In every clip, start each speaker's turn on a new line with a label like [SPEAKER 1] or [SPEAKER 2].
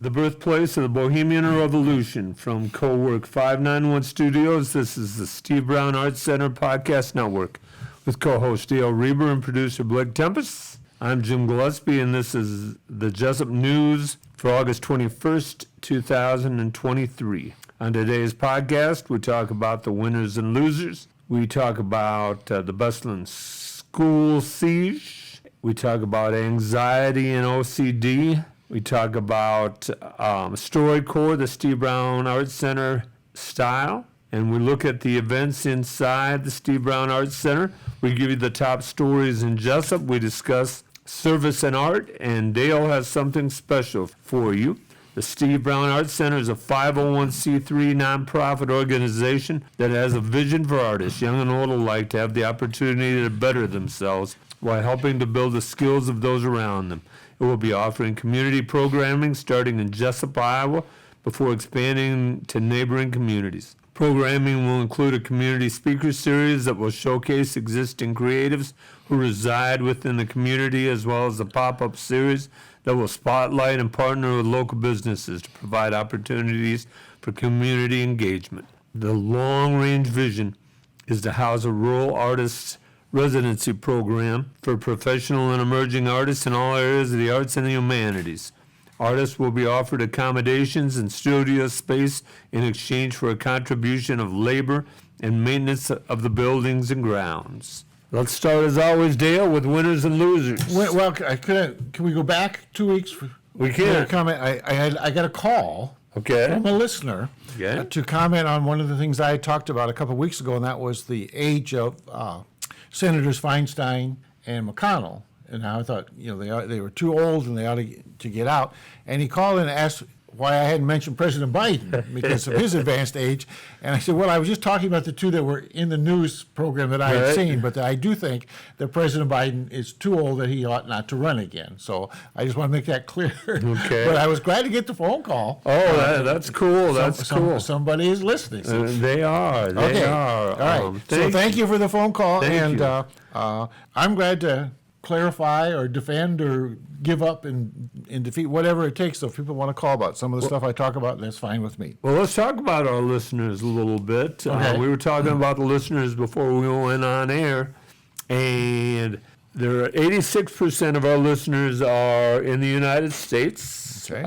[SPEAKER 1] the birthplace of the Bohemian Revolution. From Co-Work 591 Studios, this is the Steve Brown Arts Center Podcast Network with co-host Dale Rueber and producer Blake Tempus. I'm Jim Gillespie, and this is the Jesup News for August 21st, 2023. On today's podcast, we talk about the winners and losers. We talk about the Beslan school siege. We talk about anxiety and OCD. We talk about StoryCorps, the Steve Brown Arts Center style. And we look at the events inside the Steve Brown Arts Center. We give you the top stories in Jesup. We discuss service and art. And Dale has something special for you. The Steve Brown Arts Center is a 501c3 nonprofit organization that has a vision for artists, young and old alike, to have the opportunity to better themselves while helping to build the skills of those around them. It will be offering community programming starting in Jesup, Iowa, before expanding to neighboring communities. Programming will include a community speaker series that will showcase existing creatives who reside within the community, as well as a pop-up series that will spotlight and partner with local businesses to provide opportunities for community engagement. The long-range vision is to house a rural artists residency program for professional and emerging artists in all areas of the arts and the humanities. Artists will be offered accommodations and studio space in exchange for a contribution of labor and maintenance of the buildings and grounds. Let's start, as always, Dale, with winners and losers.
[SPEAKER 2] Well, can we go back 2 weeks?
[SPEAKER 1] We can.
[SPEAKER 2] Comment. I got a call from a listener to comment on one of the things I talked about a couple of weeks ago, and that was the age of Senators Feinstein and McConnell. And I thought, they were too old and they ought to get out. And he called in and asked why I hadn't mentioned President Biden because of his advanced age. And I said, well, I was just talking about the two that were in the news program that I had seen, but I do think that President Biden is too old that he ought not to run again. So I just want to make that clear.
[SPEAKER 1] Okay.
[SPEAKER 2] But I was glad to get the phone call.
[SPEAKER 1] Oh, that's cool. That's cool.
[SPEAKER 2] Somebody is listening.
[SPEAKER 1] They are. They are.
[SPEAKER 2] All right. Thank you for the phone call.
[SPEAKER 1] Thank
[SPEAKER 2] you. I'm glad to clarify or defend or give up and defeat, whatever it takes. So if people want to call about some of the stuff I talk about, that's fine with me.
[SPEAKER 1] Well, let's talk about our listeners a little bit.
[SPEAKER 2] Okay.
[SPEAKER 1] We were talking about the listeners before we went on air, and there are 86% of our listeners are in the United States.
[SPEAKER 2] Okay.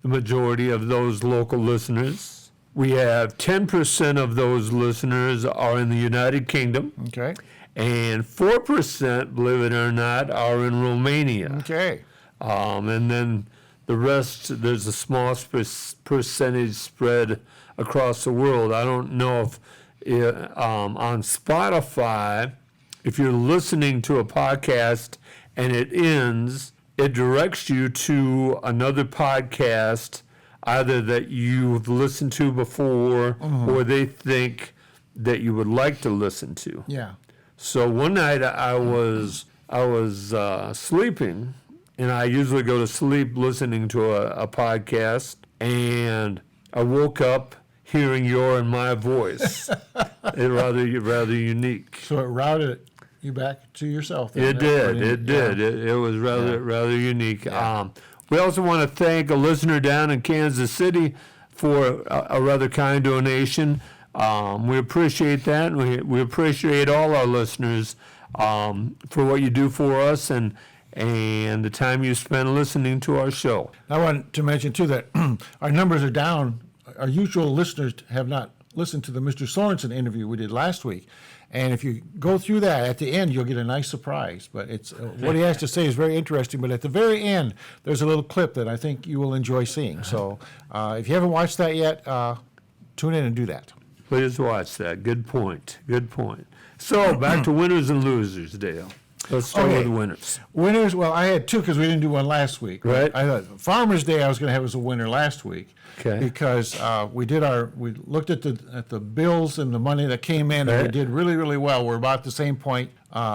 [SPEAKER 1] The majority of those local listeners. We have 10% of those listeners are in the United Kingdom.
[SPEAKER 2] Okay.
[SPEAKER 1] And 4%, believe it or not, are in Romania.
[SPEAKER 2] Okay.
[SPEAKER 1] And then the rest, there's a small percentage spread across the world. I don't know if on Spotify, if you're listening to a podcast and it ends, it directs you to another podcast, either that you've listened to before or they think that you would like to listen to.
[SPEAKER 2] Yeah.
[SPEAKER 1] So one night I was sleeping, and I usually go to sleep listening to a podcast, and I woke up hearing your and my voice. It rather unique.
[SPEAKER 2] So it routed you back to yourself.
[SPEAKER 1] It did. It was rather unique.
[SPEAKER 2] Yeah.
[SPEAKER 1] We also want to thank a listener down in Kansas City for a rather kind donation. We appreciate that. We appreciate all our listeners for what you do for us and the time you spend listening to our show.
[SPEAKER 2] I want to mention, too, that our numbers are down. Our usual listeners have not listened to the Mr. Sorensen interview we did last week. And if you go through that, at the end, you'll get a nice surprise. But it's what he has to say is very interesting. But at the very end, there's a little clip that I think you will enjoy seeing. So if you haven't watched that yet, tune in and do that.
[SPEAKER 1] Please watch that. Good point. So, back to winners and losers, Dale. Let's start with winners.
[SPEAKER 2] Winners, well, I had two because we didn't do one last week.
[SPEAKER 1] Right.
[SPEAKER 2] I thought Farmer's Day I was going to have as a winner last week.
[SPEAKER 1] Okay.
[SPEAKER 2] Because we looked at the bills and the money that came in, and we did really, really well. We're about the same point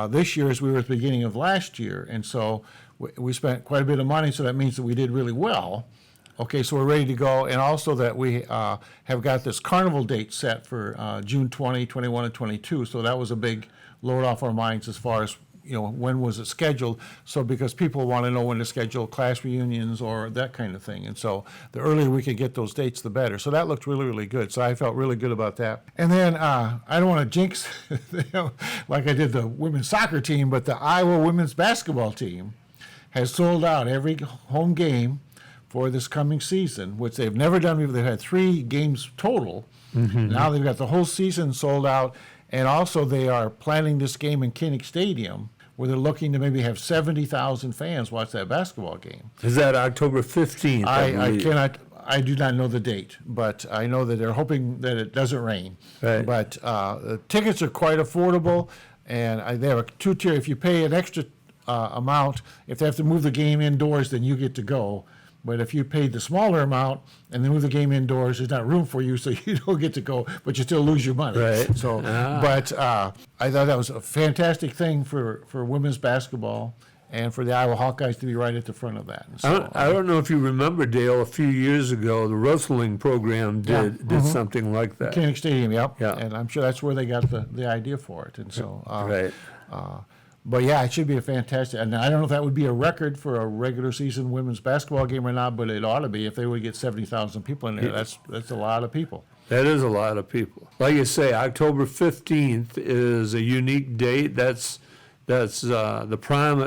[SPEAKER 2] this year as we were at the beginning of last year. And so we spent quite a bit of money, so that means that we did really well. Okay, so we're ready to go, and also that we have got this carnival date set for June 20, 21, and 22, so that was a big load off our minds as far as when was it scheduled? So because people want to know when to schedule class reunions or that kind of thing. And so the earlier we could get those dates, the better. So that looked really, really good. So I felt really good about that. And then I don't want to jinx, like I did the women's soccer team, but the Iowa women's basketball team has sold out every home game for this coming season, which they've never done before. They've had 3 games total. Mm-hmm. Now they've got the whole season sold out. And also they are planning this game in Kinnick Stadium, where they're looking to maybe have 70,000 fans watch that basketball game.
[SPEAKER 1] Is that October 15th?
[SPEAKER 2] I do not know the date, but I know that they're hoping that it doesn't rain.
[SPEAKER 1] Right.
[SPEAKER 2] But the tickets are quite affordable, and they have a 2-tier. If you pay an extra amount, if they have to move the game indoors, then you get to go. But if you paid the smaller amount and they move the game indoors, there's not room for you, so you don't get to go, but you still lose your money.
[SPEAKER 1] Right.
[SPEAKER 2] So, but I thought that was a fantastic thing for women's basketball and for the Iowa Hawkeyes to be right at the front of that. So,
[SPEAKER 1] I don't know if you remember, Dale, a few years ago, the wrestling program did something like that.
[SPEAKER 2] Kinnick Stadium, yep.
[SPEAKER 1] Yeah.
[SPEAKER 2] And I'm sure that's where they got the idea for it. And so,
[SPEAKER 1] right.
[SPEAKER 2] But yeah, it should be a fantastic. And I don't know if that would be a record for a regular season women's basketball game or not, but it ought to be if they would get 70,000 people in there. That's a lot of people.
[SPEAKER 1] That is a lot of people. Like you say, October 15th is a unique date. That's the prime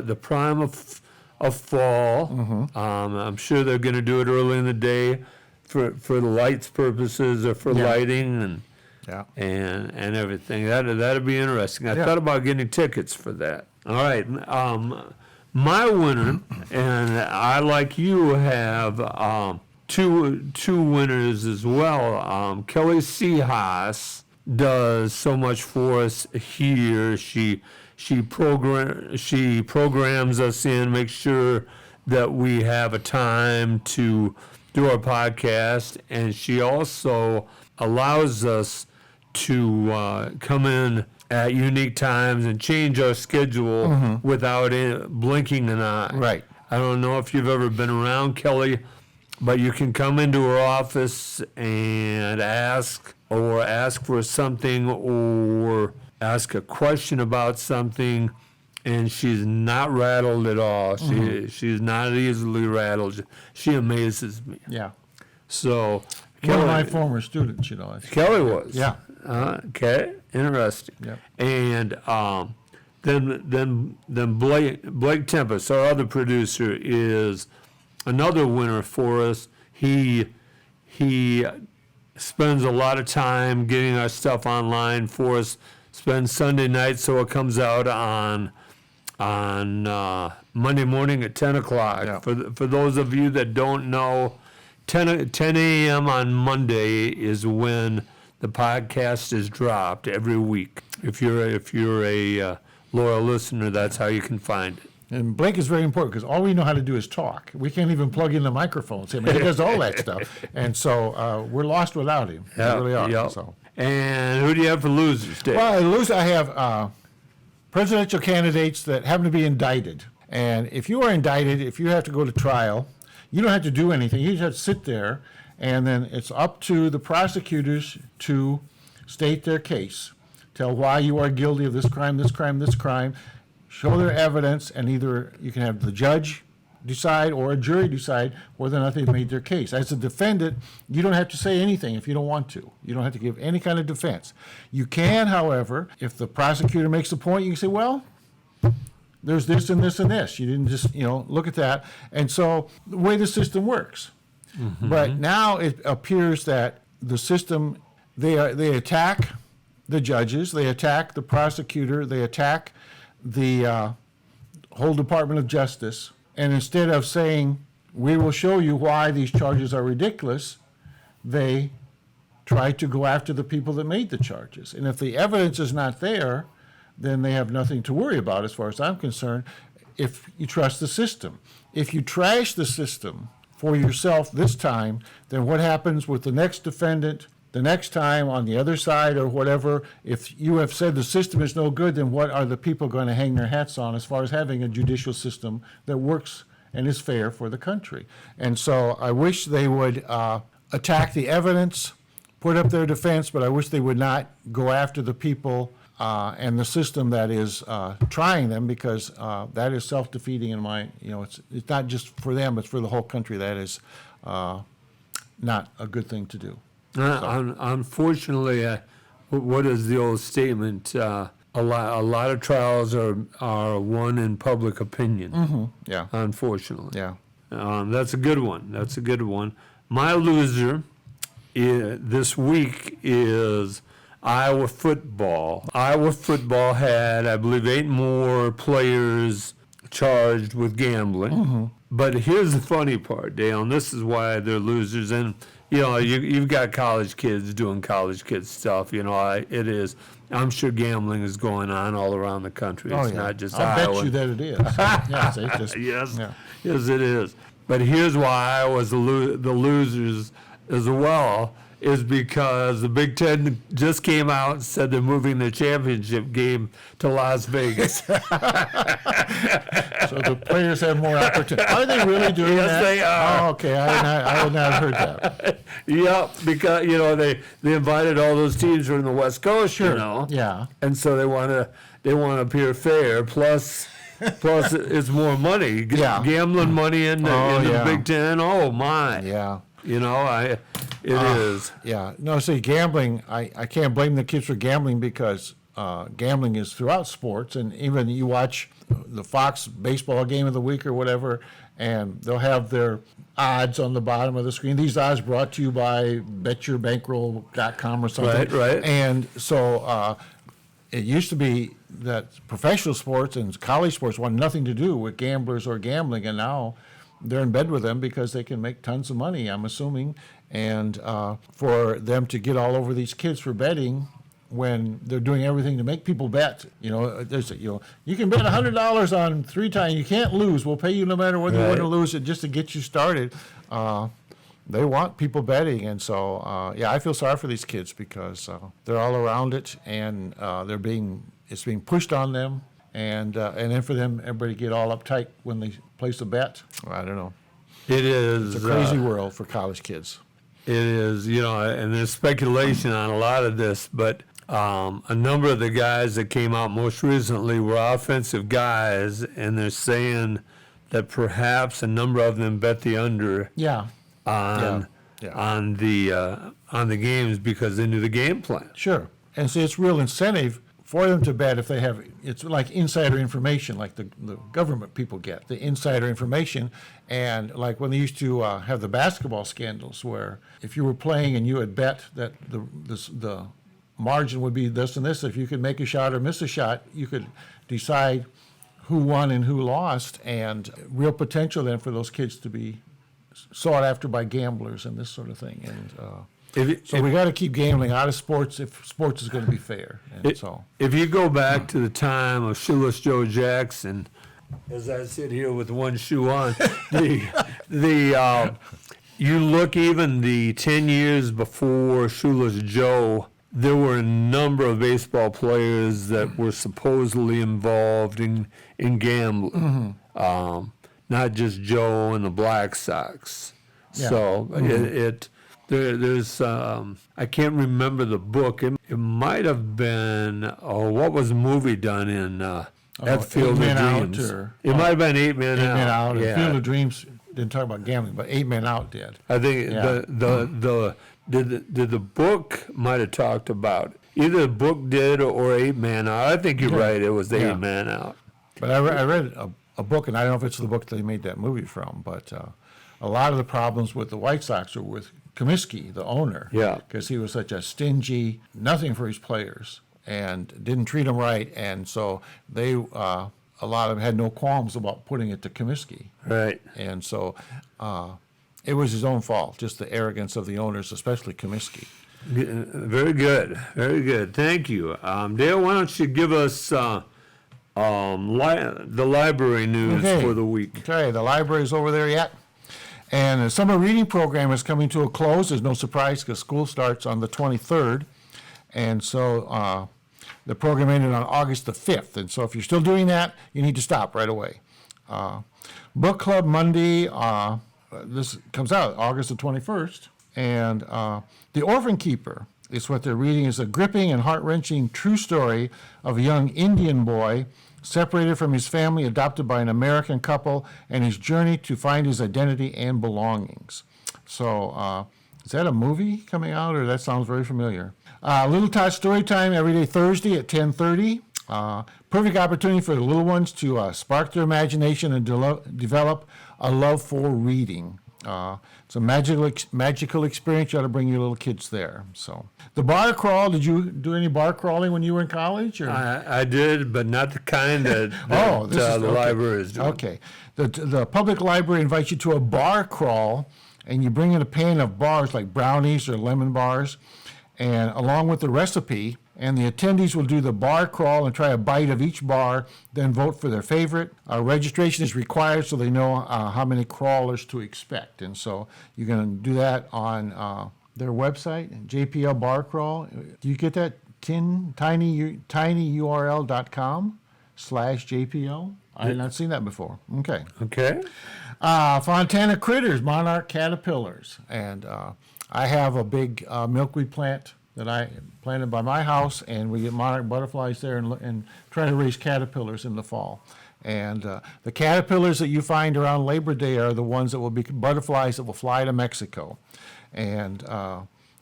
[SPEAKER 1] of fall. Mm-hmm. I'm sure they're going to do it early in the day for the lights purposes or for lighting and everything. That'd be interesting. I thought about getting tickets for that. All right. My winner, and I, like you, have two winners as well. Kelly Seahaas does so much for us here. She programs us in, makes sure that we have a time to do our podcast, and she also allows us to come in at unique times and change our schedule without blinking an eye.
[SPEAKER 2] Right.
[SPEAKER 1] I don't know if you've ever been around Kelly, but you can come into her office and ask for something or ask a question about something, and she's not rattled at all. She's not easily rattled. She amazes me.
[SPEAKER 2] Yeah.
[SPEAKER 1] So
[SPEAKER 2] One of my former students,
[SPEAKER 1] Kelly was.
[SPEAKER 2] Yeah.
[SPEAKER 1] Okay, interesting.
[SPEAKER 2] Yep.
[SPEAKER 1] And then Blake Tempus, our other producer, is another winner for us. He spends a lot of time getting our stuff online for us. Spends Sunday night, so it comes out on Monday morning at 10 o'clock.
[SPEAKER 2] Yeah.
[SPEAKER 1] For those of you that don't know, 10 a.m. on Monday is when the podcast is dropped every week. If you're a loyal listener, that's how you can find it.
[SPEAKER 2] And Blake is very important because all we know how to do is talk. We can't even plug in the microphones. I mean, he does all that stuff. And so we're lost without him.
[SPEAKER 1] Yeah,
[SPEAKER 2] We really are.
[SPEAKER 1] yeah.
[SPEAKER 2] So.
[SPEAKER 1] And who do you have for losers, Dave?
[SPEAKER 2] Well, losers, I have presidential candidates that happen to be indicted. And if you are indicted, if you have to go to trial, you don't have to do anything. You just have to sit there, and then it's up to the prosecutors to state their case, tell why you are guilty of this crime, this crime, this crime, show their evidence, and either you can have the judge decide or a jury decide whether or not they've made their case. As a defendant, you don't have to say anything if you don't want to. You don't have to give any kind of defense. You can, however, if the prosecutor makes a point, you can say, well, there's this and this and this. You didn't just, look at that. And so the way the system works. Mm-hmm. But now it appears that the system, they attack the judges, they attack the prosecutor, they attack the whole Department of Justice. And instead of saying, we will show you why these charges are ridiculous, they try to go after the people that made the charges. And if the evidence is not there, then they have nothing to worry about as far as I'm concerned if you trust the system. If you trash the system for yourself this time, then what happens with the next defendant, the next time on the other side or whatever? If you have said the system is no good, then what are the people going to hang their hats on as far as having a judicial system that works and is fair for the country? And so I wish they would attack the evidence, put up their defense, but I wish they would not go after the people and the system that is trying them, because that is self-defeating it's not just for them, it's for the whole country. That is not a good thing to do.
[SPEAKER 1] Unfortunately, what is the old statement? A lot of trials are won in public opinion.
[SPEAKER 2] Mm-hmm. Yeah.
[SPEAKER 1] Unfortunately.
[SPEAKER 2] Yeah.
[SPEAKER 1] That's a good one. That's a good one. My loser this week is Iowa football. Iowa football had, I believe, 8 more players charged with gambling. Mm-hmm. But here's the funny part, Dale, and this is why they're losers. And, you've got college kids doing college kid stuff. It is. I'm sure gambling is going on all around the country. It's not just Iowa.
[SPEAKER 2] I bet you that it is. Yes,
[SPEAKER 1] Yes, it is. But here's why Iowa's the losers as well, is because the Big Ten just came out and said they're moving the championship game to Las Vegas.
[SPEAKER 2] So the players have more opportunity. Are they really doing that?
[SPEAKER 1] Yes, they are.
[SPEAKER 2] Oh, okay. I would not have heard that.
[SPEAKER 1] Yep, because they invited all those teams from the West Coast,
[SPEAKER 2] Sure. Yeah.
[SPEAKER 1] and so they want to appear fair. Plus it's more money.
[SPEAKER 2] Yeah.
[SPEAKER 1] Gambling money in the Big Ten. Oh my.
[SPEAKER 2] Yeah.
[SPEAKER 1] It is.
[SPEAKER 2] Yeah. No, see, gambling, I can't blame the kids for gambling, because gambling is throughout sports. And even you watch the Fox baseball game of the week or whatever, and they'll have their odds on the bottom of the screen. These odds brought to you by betyourbankroll.com or something.
[SPEAKER 1] Right.
[SPEAKER 2] And so it used to be that professional sports and college sports wanted nothing to do with gamblers or gambling, and now they're in bed with them because they can make tons of money, I'm assuming. And for them to get all over these kids for betting when they're doing everything to make people bet, you can bet $100 on 3 times. You can't lose. We'll pay you no matter whether you win or lose it, just to get you started. They want people betting, and so I feel sorry for these kids, because they're all around it, and it's being pushed on them. And then for them, everybody get all uptight when they place a bet. I don't know.
[SPEAKER 1] It is.
[SPEAKER 2] It's a crazy world for college kids.
[SPEAKER 1] It is, and there's speculation on a lot of this, but a number of the guys that came out most recently were offensive guys, and they're saying that perhaps a number of them bet the under on the games because they knew the game plan.
[SPEAKER 2] Sure. And see, it's real incentive for them to bet if they have, it's like insider information, like the government people get, the insider information. And like when they used to have the basketball scandals, where if you were playing and you had bet that the margin would be this and this, if you could make a shot or miss a shot, you could decide who won and who lost, and real potential then for those kids to be sought after by gamblers and this sort of thing. And so we got to keep gambling out of sports if sports is going to be fair.
[SPEAKER 1] If you go back to the time of Shoeless Joe Jackson, as I sit here with one shoe on, you look even the 10 years before Shoeless Joe, there were a number of baseball players that were supposedly involved in gambling. Mm-hmm. Not just Joe and the Black Sox. Yeah. So there's I can't remember the book. It might have been what was the movie done in at Field of Dreams? It might have been 8 Men Out.
[SPEAKER 2] 8 Men Out. Yeah. Field of Dreams didn't talk about gambling, but 8 Men Out did.
[SPEAKER 1] I think the book might have talked about either the book did or 8 Men Out. I think you're right. It was 8 Men Out.
[SPEAKER 2] But I read a book, and I don't know if it's the book that they made that movie from, but a lot of the problems with the White Sox were with Comiskey, the owner, because he was such a stingy, nothing for his players, and didn't treat them right, and so they, a lot of them had no qualms about putting it to Comiskey.
[SPEAKER 1] Right.
[SPEAKER 2] And so it was his own fault, just the arrogance of the owners, especially Comiskey.
[SPEAKER 1] Very good, very good. Thank you. Dale, why don't you give us the library news for the week?
[SPEAKER 2] Okay, the library's over there yet. And the summer reading program is coming to a close. There's no surprise because school starts on the 23rd. And so the program ended on August the 5th. And so if you're still doing that, you need to stop right away. Book Club Monday, this comes out August the 21st. And The Orphan Keeper It's what they're reading is a gripping and heart-wrenching true story of a young Indian boy separated from his family, adopted by an American couple, and his journey to find his identity and belongings. So, is that a movie coming out, or that sounds very familiar? Little Tot Story Time every day Thursday at 10:30. Perfect opportunity for the little ones to spark their imagination and develop a love for reading. It's a magical experience. You ought to bring your little kids there. So, the bar crawl. Did you do any bar crawling when you were in college? Or?
[SPEAKER 1] I did, but not the kind that, the library is doing.
[SPEAKER 2] Okay. The public library invites you to a bar crawl, and you bring in a pan of bars like brownies or lemon bars, and along with the recipe. And the attendees will do the bar crawl and try a bite of each bar, then vote for their favorite. Registration is required so they know how many crawlers to expect. And so you're going to do that on their website, JPL Bar Crawl. Do you get that? tinyurl.com/JPL? I had not seen that before. Okay.
[SPEAKER 1] Okay.
[SPEAKER 2] Fontana Critters, Monarch Caterpillars. And I have a big milkweed plant that I planted by my house, and we get monarch butterflies there and try to raise caterpillars in the fall. And the caterpillars that you find around Labor Day are the ones that will be butterflies that will fly to Mexico. And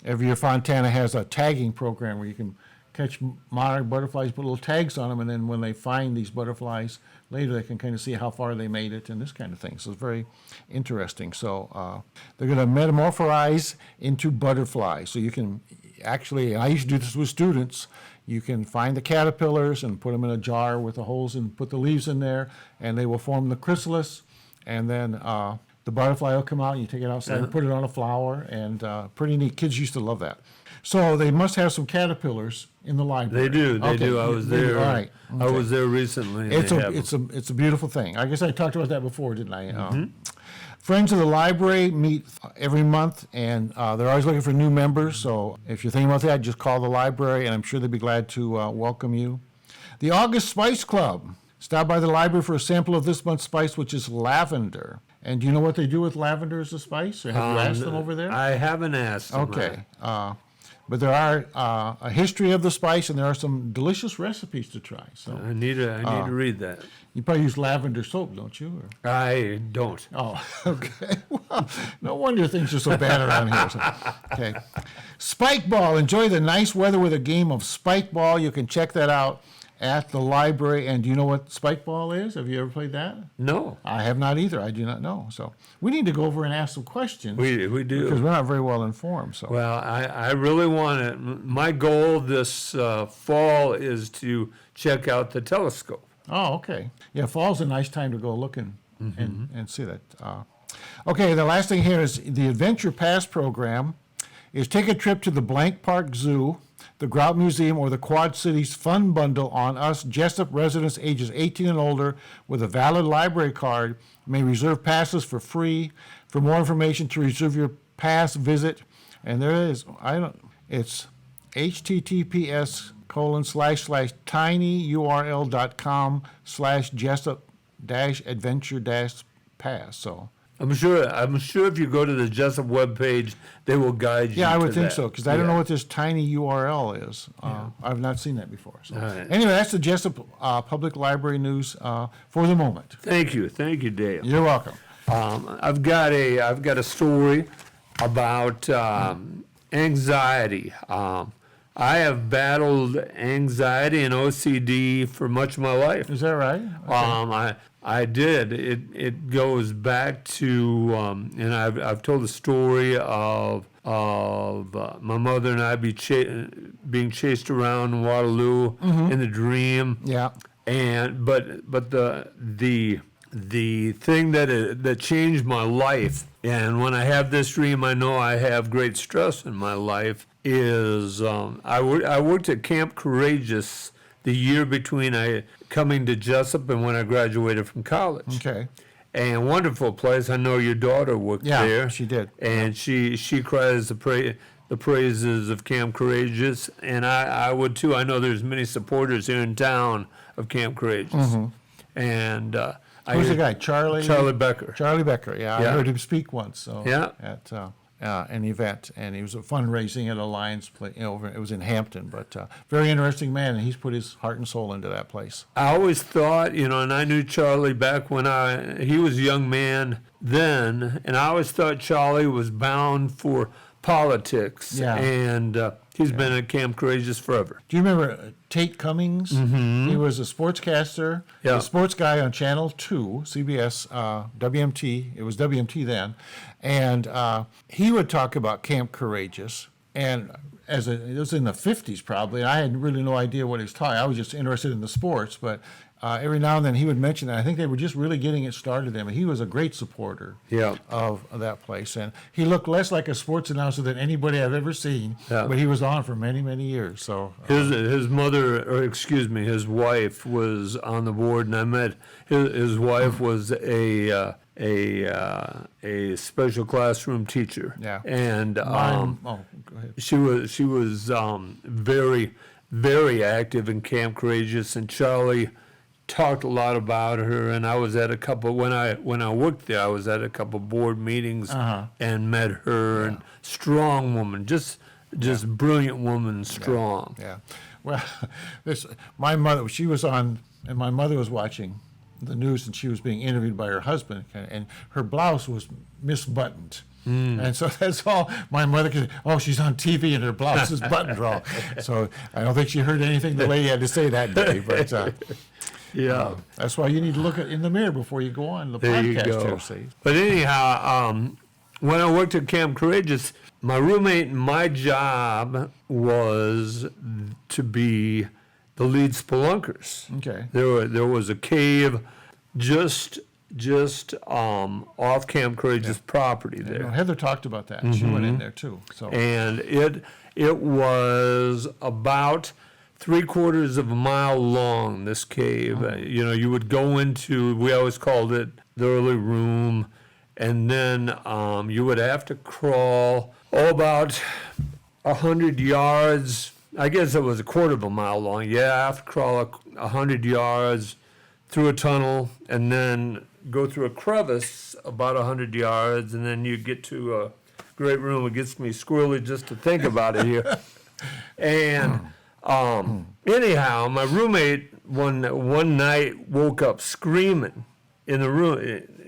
[SPEAKER 2] every year Fontana has a tagging program where you can catch monarch butterflies, put little tags on them, and then when they find these butterflies later, they can kind of see how far they made it and this kind of thing. So it's very interesting. So they're going to metamorphosize into butterflies. So you can actually, I used to do this with students, you can find the caterpillars and put them in a jar with the holes and put the leaves in there, and they will form the chrysalis, and then the butterfly will come out, and you take it outside and put it on a flower, and pretty neat. Kids used to love that. So they must have some caterpillars in the library.
[SPEAKER 1] They do. They do. I was there.
[SPEAKER 2] All right. Okay.
[SPEAKER 1] I was there recently.
[SPEAKER 2] It's a beautiful thing. I guess I talked about that before, didn't I? Friends of the library meet every month, and they're always looking for new members. So if you're thinking about that, just call the library, and I'm sure they'd be glad to welcome you. The August Spice Club. Stop by the library for a sample of this month's spice, which is lavender. And do you know what they do with lavender as a spice? Or have you asked them over there?
[SPEAKER 1] I haven't asked them.
[SPEAKER 2] Okay. But there are a history of the spice, and there are some delicious recipes to try. So
[SPEAKER 1] I need to read that.
[SPEAKER 2] You probably use lavender soap, don't you? Or?
[SPEAKER 1] I don't.
[SPEAKER 2] Oh, okay. Well, no wonder things are so bad around here. So, okay. Spike ball. Enjoy the nice weather with a game of spike ball. You can check that out at the library. And do you know what spike ball is? Have you ever played that?
[SPEAKER 1] No.
[SPEAKER 2] I have not either. I do not know. So we need to go over and ask some questions.
[SPEAKER 1] We do.
[SPEAKER 2] Because we're not very well informed. So.
[SPEAKER 1] Well, I really want it. My goal this fall is to check out the telescope.
[SPEAKER 2] Oh, okay. Yeah, fall's a nice time to go look and see that. Okay, the last thing here is the Adventure Pass program is take a trip to the Blank Park Zoo, the Grout Museum, or the Quad Cities Fun Bundle on us Jesup residents ages 18 and older with a valid library card may reserve passes for free. For more information to reserve your pass, visit, and there it is. It's https://tinyurl.com/Jesup-adventure-pass. So I'm sure
[SPEAKER 1] if you go to the Jesup webpage, they will guide you.
[SPEAKER 2] Yeah, I would think
[SPEAKER 1] that.
[SPEAKER 2] so, because I don't know what this tiny URL is. I've not seen that before. So.
[SPEAKER 1] Right.
[SPEAKER 2] Anyway, that's the Jesup Public Library news for the moment.
[SPEAKER 1] Thank you, Dale.
[SPEAKER 2] You're welcome.
[SPEAKER 1] I've got a story about anxiety. I have battled anxiety and OCD for much of my life.
[SPEAKER 2] Is that right? Okay.
[SPEAKER 1] I did. It goes back to, and I've told the story of my mother and I being chased around Waterloo in the dream.
[SPEAKER 2] Yeah.
[SPEAKER 1] But the thing that changed my life, and when I have this dream, I know I have great stress in my life, is I worked at Camp Courageous the year between coming to Jesup and when I graduated from college.
[SPEAKER 2] Okay.
[SPEAKER 1] And wonderful place. I know your daughter worked there.
[SPEAKER 2] Yeah, she did.
[SPEAKER 1] And she cries the praises of Camp Courageous, and I would too. I know there's many supporters here in town of Camp Courageous. And
[SPEAKER 2] who's the guy? Charlie
[SPEAKER 1] Becker.
[SPEAKER 2] Charlie Becker. Yeah, I heard him speak once. So
[SPEAKER 1] yeah.
[SPEAKER 2] an event, and he was fundraising at a Lions play. It was in Hampton, but very interesting man, and he's put his heart and soul into that place.
[SPEAKER 1] I always thought, and I knew Charlie back when he was a young man then, and I always thought Charlie was bound for politics.
[SPEAKER 2] Yeah.
[SPEAKER 1] And he's been at Camp Courageous forever.
[SPEAKER 2] Do you remember Tate Cummings? Mm-hmm. He was a sportscaster, a sports guy on Channel 2, CBS, WMT. It was WMT then. And he would talk about Camp Courageous. And it was in the 50s probably, and I had really no idea what he was talking. I was just interested in the sports, but every now and then he would mention that. I think they were just really getting it started then. But he was a great supporter of that place. And he looked less like a sports announcer than anybody I've ever seen, but he was on for many, many years. So
[SPEAKER 1] his wife was on the board, and I met his wife was a special classroom teacher.
[SPEAKER 2] Yeah.
[SPEAKER 1] And
[SPEAKER 2] go ahead.
[SPEAKER 1] she was very, very active in Camp Courageous, and Charlie talked a lot about her. And I was at a couple when I worked there. I was at a couple board meetings and met her. And strong woman, just brilliant woman, strong.
[SPEAKER 2] Yeah. Well, my mother, she was on, and my mother was watching the news, and she was being interviewed by her husband, and her blouse was misbuttoned. And so that's all my mother could say. Oh, she's on TV and her blouse is buttoned wrong. So I don't think she heard anything the lady had to say that day. But that's why you need to look in the mirror before you go on the podcast here, see.
[SPEAKER 1] But anyhow, when I worked at Camp Courageous, my roommate and my job was to be the lead spelunkers.
[SPEAKER 2] Okay.
[SPEAKER 1] There was a cave just off Camp Courageous property there.
[SPEAKER 2] Heather talked about that. She went in there too. So.
[SPEAKER 1] And it was about 3/4 of a mile long, this cave. You would go into, we always called it the early room, and then you would have to crawl about 100 yards. I guess it was 1/4 of a mile long. I have to crawl 100 yards through a tunnel and then go through a crevice about 100 yards, and then you get to a great room. It gets me squirrely just to think about it here. And anyhow, my roommate one night woke up screaming in the room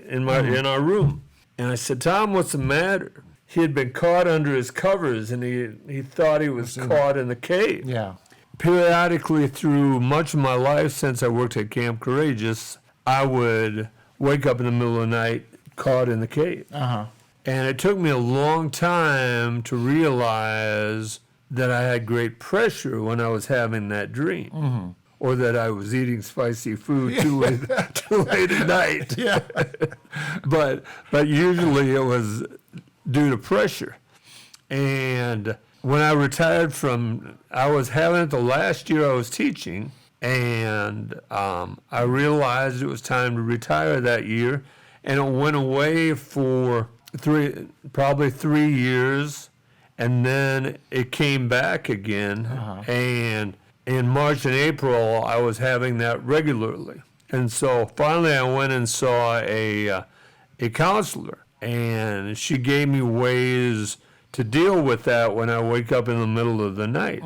[SPEAKER 1] in our room, and I said, "Tom, what's the matter?" He had been caught under his covers, and he thought he was caught in the cave.
[SPEAKER 2] Yeah.
[SPEAKER 1] Periodically through much of my life since I worked at Camp Courageous, I would wake up in the middle of the night caught in the cave. And it took me a long time to realize that I had great pressure when I was having that dream. Or that I was eating spicy food too late at night.
[SPEAKER 2] Yeah.
[SPEAKER 1] But usually it was due to pressure. And when I retired I was having it the last year I was teaching, and I realized it was time to retire that year, and it went away for probably 3 years, and then it came back again, and in March and April I was having that regularly. And so finally I went and saw a counselor, and she gave me ways to deal with that when I wake up in the middle of the night,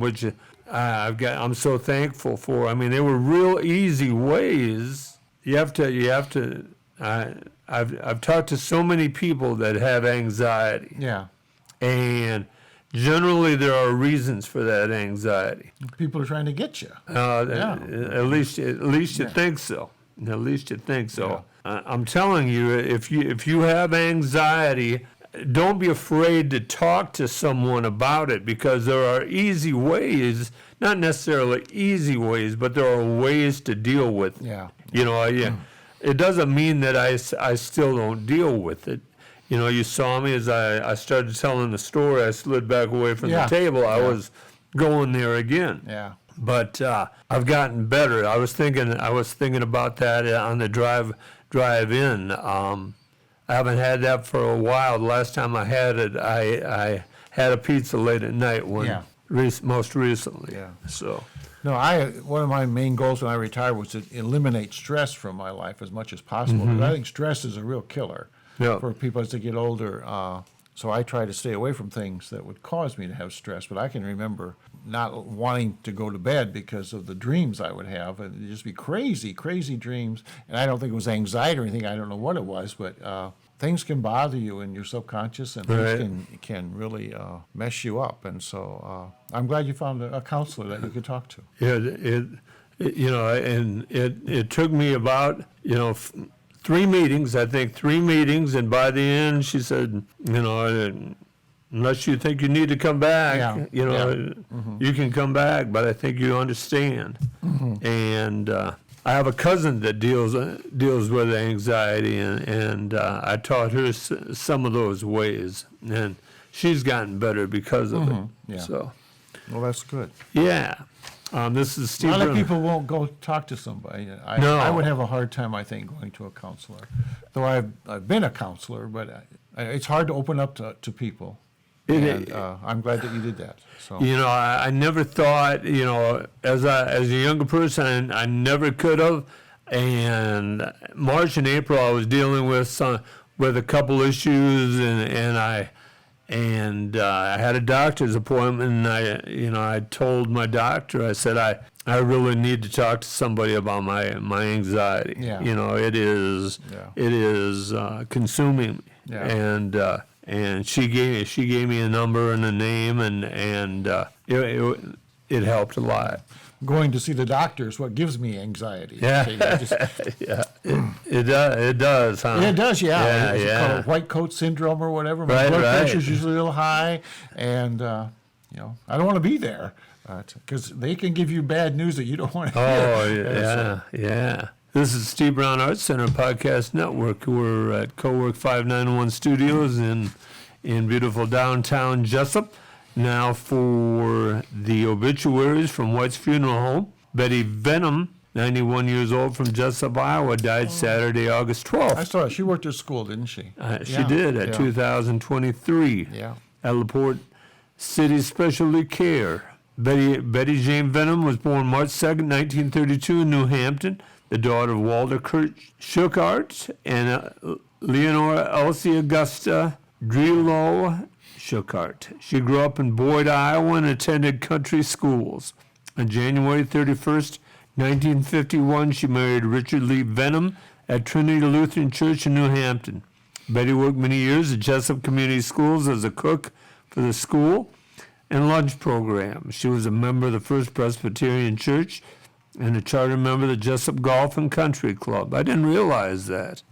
[SPEAKER 1] which I'm so thankful for. I mean, they were real easy ways. I've talked to so many people that have anxiety.
[SPEAKER 2] Yeah.
[SPEAKER 1] And generally there are reasons for that anxiety.
[SPEAKER 2] People are trying to get you.
[SPEAKER 1] At least you think so. At least you think so. Yeah. I'm telling you, if you have anxiety, don't be afraid to talk to someone about it, because there are easy ways, not necessarily easy ways, but there are ways to deal with it.
[SPEAKER 2] Yeah.
[SPEAKER 1] It doesn't mean that I still don't deal with it. You saw me as I started telling the story, I slid back away from the table. I was going there again.
[SPEAKER 2] Yeah.
[SPEAKER 1] But I've gotten better. I was thinking about that on the drive in. I haven't had that for a while. The last time I had it, I had a pizza late at night most recently.
[SPEAKER 2] Yeah.
[SPEAKER 1] So.
[SPEAKER 2] No, one of my main goals when I retired was to eliminate stress from my life as much as possible. Because I think stress is a real killer for people as they get older. So I try to stay away from things that would cause me to have stress. But I can remember not wanting to go to bed because of the dreams I would have. And it'd just be crazy, crazy dreams. And I don't think it was anxiety or anything. I don't know what it was. But things can bother you in your subconscious, and things can really mess you up. And so I'm glad you found a counselor that you could talk to.
[SPEAKER 1] Yeah, it took me about, 3 meetings, and by the end she said, unless you think you need to come back, you can come back, but I think you understand. And I have a cousin that deals with anxiety, and I taught her some of those ways, and she's gotten better because of it.
[SPEAKER 2] Yeah.
[SPEAKER 1] So,
[SPEAKER 2] well, that's good.
[SPEAKER 1] yeah. This is Steve.
[SPEAKER 2] A lot of people won't go talk to somebody. I would have a hard time, I think, going to a counselor. Though I've been a counselor, but it's hard to open up to people. And I'm glad that you did that. So
[SPEAKER 1] I never thought, as a younger person, I never could have. And March and April, I was dealing with a couple issues, and I had a doctor's appointment, and I told my doctor, I said, I really need to talk to somebody about my anxiety.
[SPEAKER 2] Yeah.
[SPEAKER 1] It is consuming me.
[SPEAKER 2] Yeah.
[SPEAKER 1] And she gave me a number and a name, and it helped a lot.
[SPEAKER 2] Going to see the doctor is what gives me anxiety.
[SPEAKER 1] Yeah. Yeah. It does, huh?
[SPEAKER 2] It does, yeah. It's
[SPEAKER 1] Yeah.
[SPEAKER 2] called white coat syndrome or whatever. My blood pressure's usually a little high, and I don't want to be there because they can give you bad news that you don't want to hear.
[SPEAKER 1] Yeah. This is Steve Brown Arts Center Podcast Network. We're at Co-work 591 Studios in beautiful downtown Jesup. Now for the obituaries from White's Funeral Home. Betty Venom, 91 years old, from Jesup, Iowa, died Saturday, August 12th.
[SPEAKER 2] I saw it. She worked at school, didn't she?
[SPEAKER 1] She did at 2023 at LaPorte City Specialty Care. Betty Jane Venom was born March 2nd, 1932 in New Hampton, the daughter of Walter Kurt Schuchart and Leonora Elsie Augusta Drelo Schuchart. She grew up in Boyd, Iowa, and attended country schools. On January 31st, 1951, she married Richard Lee Venom at Trinity Lutheran Church in New Hampton. Betty worked many years at Jesup Community Schools as a cook for the school and lunch program. She was a member of the First Presbyterian Church and a charter member of the Jesup Golf and Country Club. I didn't realize that.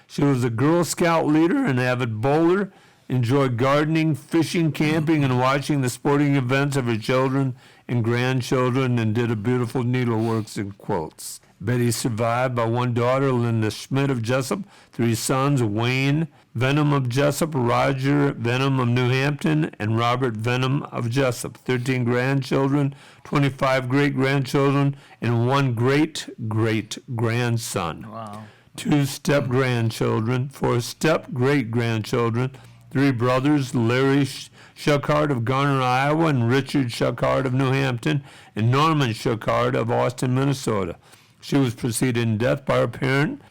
[SPEAKER 1] She was a Girl Scout leader and avid bowler, enjoyed gardening, fishing, camping, and watching the sporting events of her children and grandchildren, and did a beautiful needleworks and quilts. Betty is survived by one daughter, Linda Schmidt of Jesup, 3 sons, Wayne Venom of Jesup, Roger Venom of New Hampton, and Robert Venom of Jesup, 13 grandchildren, 25 great-grandchildren, and 1 great-great-grandson.
[SPEAKER 2] Wow.
[SPEAKER 1] 2 step-grandchildren, 4 step-great-grandchildren, 3 brothers, Larry Schuchart of Garner, Iowa, and Richard Schuchart of New Hampton, and Norman Schuchart of Austin, Minnesota. She was preceded in death by her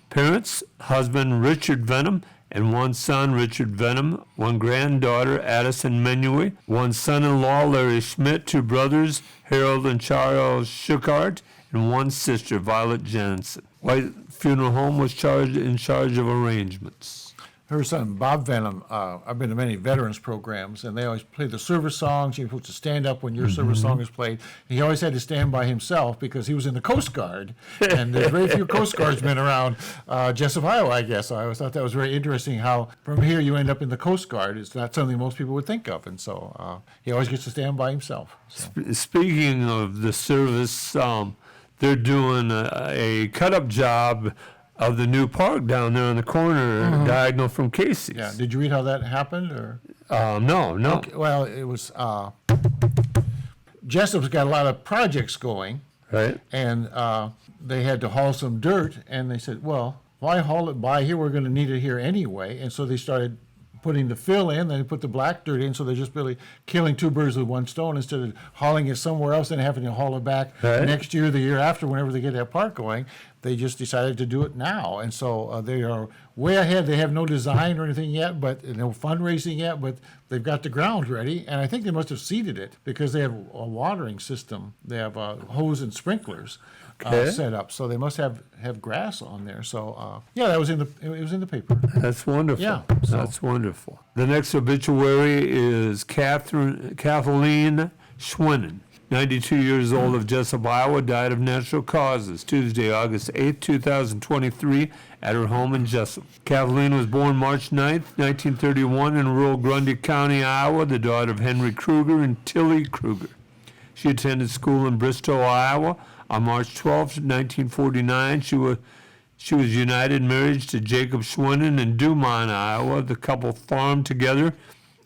[SPEAKER 1] parents, husband Richard Venom, and 1 son, Richard Venom, 1 granddaughter, Addison Menue, 1 son-in-law, Larry Schmidt, 2 brothers, Harold and Charles Schuchart, and 1 sister, Violet Jensen. White Funeral Home was in charge of arrangements.
[SPEAKER 2] Her son, Bob Venom, I've been to many veterans programs, and they always play the service songs. You're supposed to stand up when your service song is played. He always had to stand by himself because he was in the Coast Guard, and there's very few Coast Guardsmen around Jesup, Iowa, I guess. So I always thought that was very interesting how from here you end up in the Coast Guard. It's not something most people would think of, and so he always gets to stand by himself. So.
[SPEAKER 1] Speaking of the service, they're doing a cut-up job of the new park down there in the corner, diagonal from Casey's.
[SPEAKER 2] Yeah. Did you read how that happened, or?
[SPEAKER 1] No.
[SPEAKER 2] Okay, well, it was Jesup's got a lot of projects going,
[SPEAKER 1] Right.
[SPEAKER 2] and they had to haul some dirt, and they said, well, why haul it by here? We're going to need it here anyway. And so they started putting the fill in, then they put the black dirt in, so they're just really killing 2 birds with 1 stone instead of hauling it somewhere else and having to haul it back
[SPEAKER 1] Right.
[SPEAKER 2] next year, the year after, whenever they get that park going. they just decided to do it now. And so they are way ahead. They have no design or anything yet, but no fundraising yet, but they've got the ground ready. And I think they must have seeded it because they have a watering system. They have hose and sprinklers set up. So they must have grass on there. So it was in the paper.
[SPEAKER 1] That's wonderful.
[SPEAKER 2] Yeah,
[SPEAKER 1] That's wonderful. The next obituary is Kathleen Schwennen, 92 years old, of Jesup, Iowa, died of natural causes Tuesday, August 8, 2023, at her home in Jesup. Kathleen was born March 9, 1931, in rural Grundy County, Iowa, the daughter of Henry Kruger and Tilly Kruger. She attended school in Bristow, Iowa. On March 12, 1949, she was united in marriage to Jacob Schwennen in Dumont, Iowa. The couple farmed together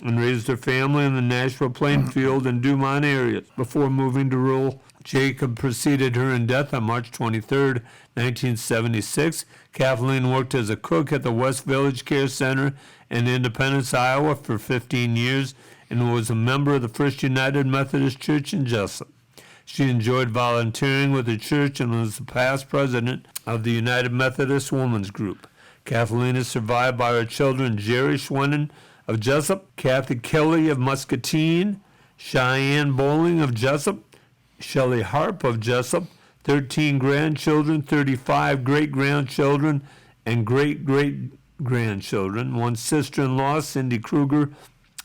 [SPEAKER 1] and raised their family in the Nashville, Plainfield, and Dumont areas. Before moving to rural, Jacob preceded her in death on March 23, 1976. Kathleen worked as a cook at the West Village Care Center in Independence, Iowa for 15 years and was a member of the First United Methodist Church in Jesup. She enjoyed volunteering with the church and was the past president of the United Methodist Women's Group. Kathleen is survived by her children Jerry Schwennen of Jesup, Kathy Kelly of Muscatine, Cheyenne Bowling of Jesup, Shelley Harp of Jesup, 13 grandchildren, 35 great-grandchildren, and great-great-grandchildren, one sister-in-law, Cindy Kruger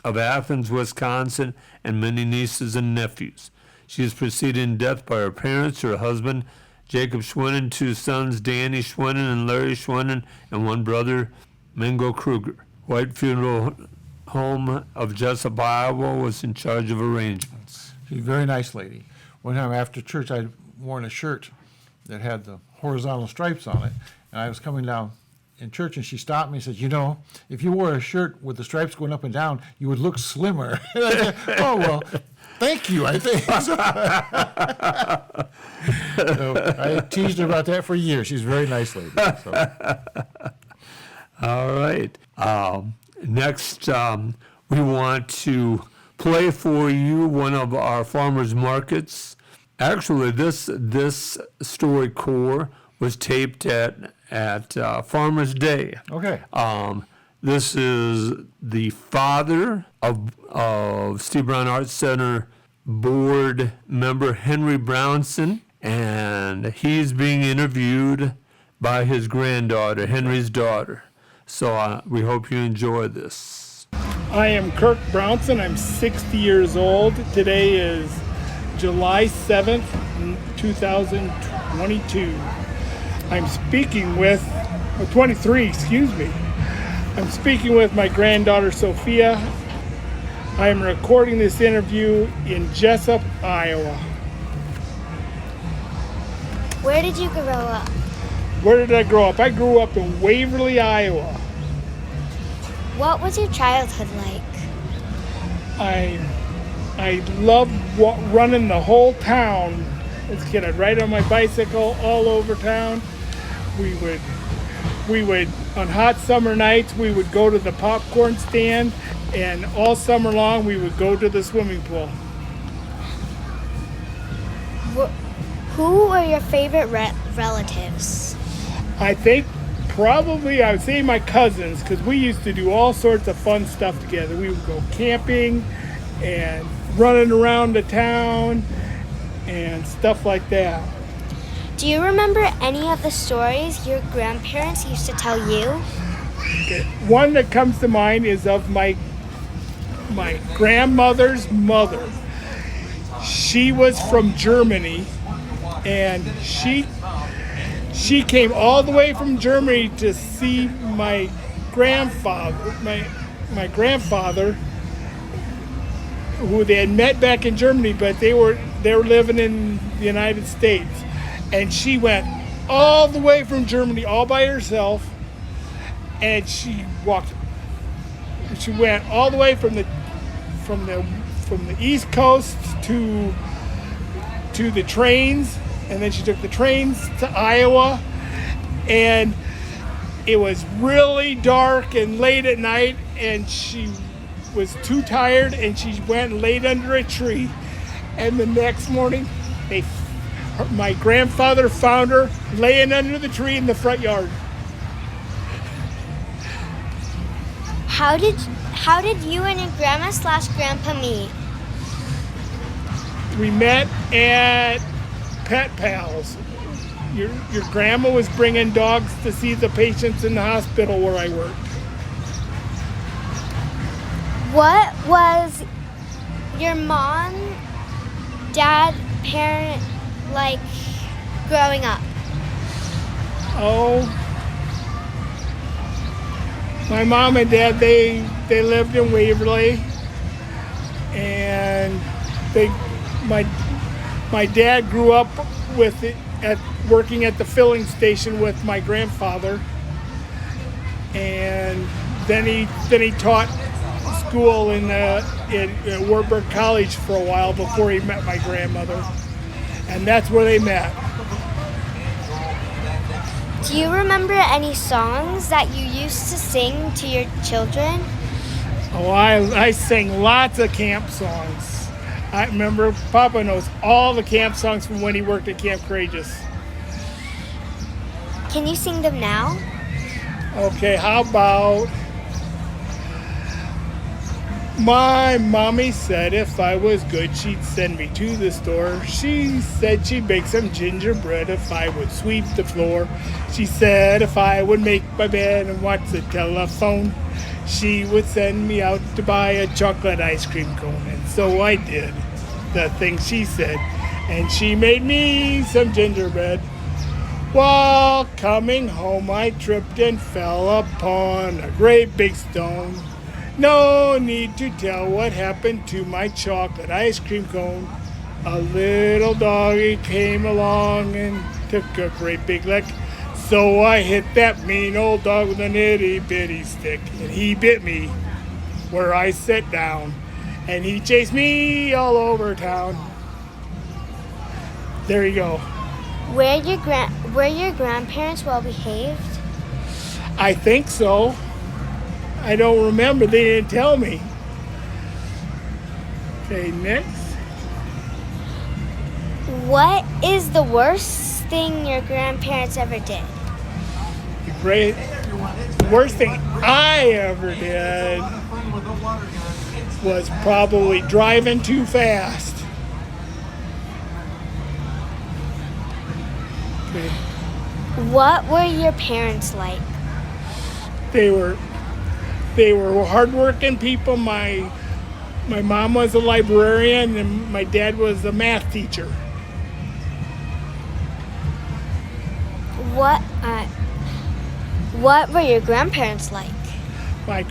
[SPEAKER 1] of Athens, Wisconsin, and many nieces and nephews. She is preceded in death by her parents, her husband, Jacob Schwennen, two sons, Danny Schwennen and Larry Schwennen, and one brother, Mingo Kruger. White Funeral Home of Jesup, Iowa, was in charge of arrangements.
[SPEAKER 2] She's a very nice lady. One time after church, I'd worn a shirt that had the horizontal stripes on it, and I was coming down in church, and she stopped me and said, if you wore a shirt with the stripes going up and down, you would look slimmer. And I said, oh, well, thank you, I think. So I teased her about that for years. She's a very nice lady. So.
[SPEAKER 1] All right. Next, we want to play for you one of our farmers markets. Actually, this StoryCorps was taped at Farmers Day.
[SPEAKER 2] Okay.
[SPEAKER 1] This is the father of Steve Brown Arts Center board member Henry Brownson, and he's being interviewed by his granddaughter, Henry's daughter. So we hope you enjoy this.
[SPEAKER 3] I am Kirk Brownson. I'm 60 years old. Today is July 7th, 2022. I'm speaking with, 23, excuse me. I'm speaking with my granddaughter Sophia. I am recording this interview in Jesup, Iowa.
[SPEAKER 4] Where did you grow up?
[SPEAKER 3] Where did I grow up? I grew up in Waverly, Iowa.
[SPEAKER 4] What was your childhood like?
[SPEAKER 3] I loved running the whole town. As a kid, I'd ride on my bicycle all over town. We would on hot summer nights, we would go to the popcorn stand, and all summer long we would go to the swimming pool.
[SPEAKER 4] Who were your favorite relatives?
[SPEAKER 3] I think probably I would say my cousins, because we used to do all sorts of fun stuff together. We would go camping and running around the town and stuff like that.
[SPEAKER 4] Do you remember any of the stories your grandparents used to tell you?
[SPEAKER 3] Okay. One that comes to mind is of my grandmother's mother. She was from Germany, and she came all the way from Germany to see my grandfather, my grandfather, who they had met back in Germany, but they were living in the United States. And she went all the way from Germany all by herself, and she went all the way from the East Coast to the trains, and then she took the trains to Iowa, and it was really dark and late at night, and she was too tired, and she went and laid under a tree. And the next morning, My grandfather found her laying under the tree in the front yard.
[SPEAKER 4] How did you and your grandma/grandpa meet?
[SPEAKER 3] We met at Pet Pals. Your grandma was bringing dogs to see the patients in the hospital where I worked.
[SPEAKER 4] What was your mom, dad, parent like growing up?
[SPEAKER 3] Oh, my mom and dad, they lived in Waverly, and my dad grew up working at the filling station with my grandfather, and then he taught school in Rueber College for a while before he met my grandmother, and that's where they met.
[SPEAKER 4] Do you remember any songs that you used to sing to your children?
[SPEAKER 3] Oh, I sang lots of camp songs. I remember Papa knows all the camp songs from when he worked at Camp Courageous.
[SPEAKER 4] Can you sing them now?
[SPEAKER 3] Okay, how about my mommy said if I was good, she'd send me to the store. She said she'd bake some gingerbread if I would sweep the floor. She said if I would make my bed and watch the telephone, she would send me out to buy a chocolate ice cream cone. And so I did the things she said, and she made me some gingerbread. While coming home, I tripped and fell upon a great big stone. No need to tell what happened to my chocolate ice cream cone. A little doggy came along and took a great big lick. So I hit that mean old dog with an itty bitty stick, and he bit me where I sat down, and he chased me all over town. There you go.
[SPEAKER 4] Were your grandparents well behaved?
[SPEAKER 3] I think so. I don't remember. They didn't tell me. Okay, next.
[SPEAKER 4] What is the worst thing your grandparents ever did?
[SPEAKER 3] The worst thing I ever did was probably driving too fast. Okay.
[SPEAKER 4] What were your parents like?
[SPEAKER 3] They were hardworking people. My mom was a librarian and my dad was a math teacher.
[SPEAKER 4] What were your grandparents like?
[SPEAKER 3] My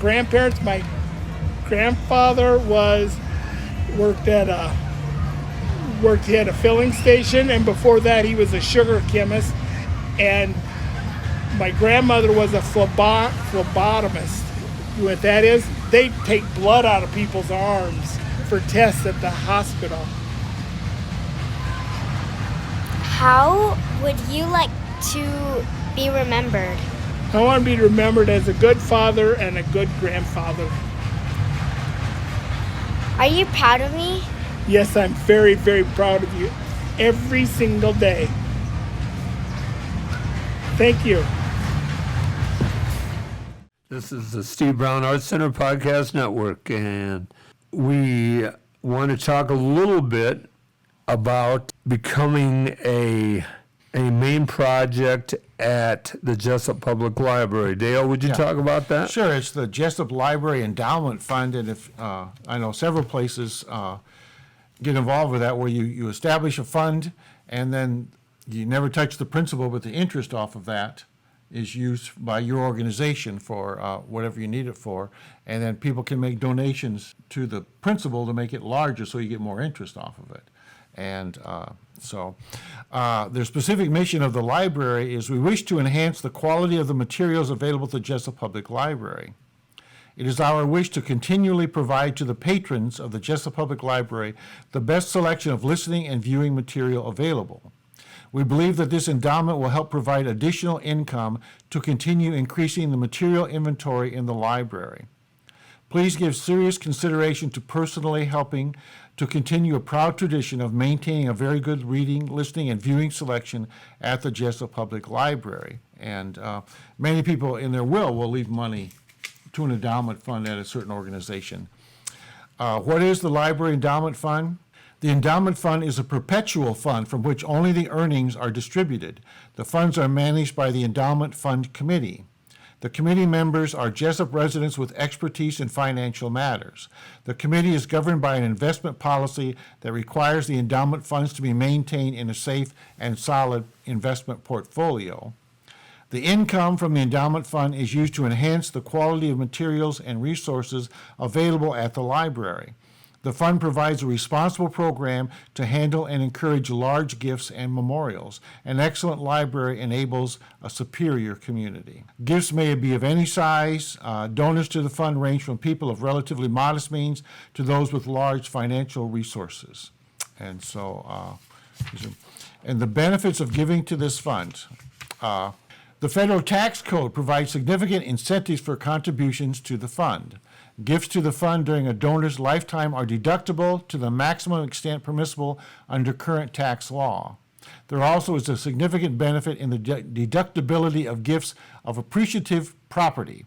[SPEAKER 3] grandfather worked at a filling station, and before that he was a sugar chemist, and my grandmother was a phlebotomist. What that is, they take blood out of people's arms for tests at the hospital.
[SPEAKER 4] How would you like to be remembered?
[SPEAKER 3] I want to be remembered as a good father and a good grandfather.
[SPEAKER 4] Are you proud of me?
[SPEAKER 3] Yes, I'm very, very proud of you every single day. Thank you.
[SPEAKER 1] This is the Steve Brown Arts Center Podcast Network, and we want to talk a little bit about becoming a main project at the Jesup Public Library. Dale, would you talk about that?
[SPEAKER 2] Sure. It's the Jesup Library Endowment Fund, and if I know several places get involved with that, where you establish a fund and then you never touch the principal, but the interest off of that is used by your organization for whatever you need it for, and then people can make donations to the principal to make it larger so you get more interest off of it. And so the specific mission of the library is we wish to enhance the quality of the materials available at the Jesup Public Library. It is our wish to continually provide to the patrons of the Jesup Public Library the best selection of listening and viewing material available. We believe that this endowment will help provide additional income to continue increasing the material inventory in the library. Please give serious consideration to personally helping to continue a proud tradition of maintaining a very good reading, listening, and viewing selection at the Jesup Public Library. And many people in their will leave money to an endowment fund at a certain organization. What is the Library Endowment Fund? The endowment fund is a perpetual fund from which only the earnings are distributed. The funds are managed by the Endowment Fund Committee. The committee members are Jesup residents with expertise in financial matters. The committee is governed by an investment policy that requires the endowment funds to be maintained in a safe and solid investment portfolio. The income from the endowment fund is used to enhance the quality of materials and resources available at the library. The fund provides a responsible program to handle and encourage large gifts and memorials. An excellent library enables a superior community. Gifts may be of any size. Donors to the fund range from people of relatively modest means to those with large financial resources. And so, and the benefits of giving to this fund. The federal tax code provides significant incentives for contributions to the fund. Gifts to the fund during a donor's lifetime are deductible to the maximum extent permissible under current tax law. There also is a significant benefit in the deductibility of gifts of appreciative property.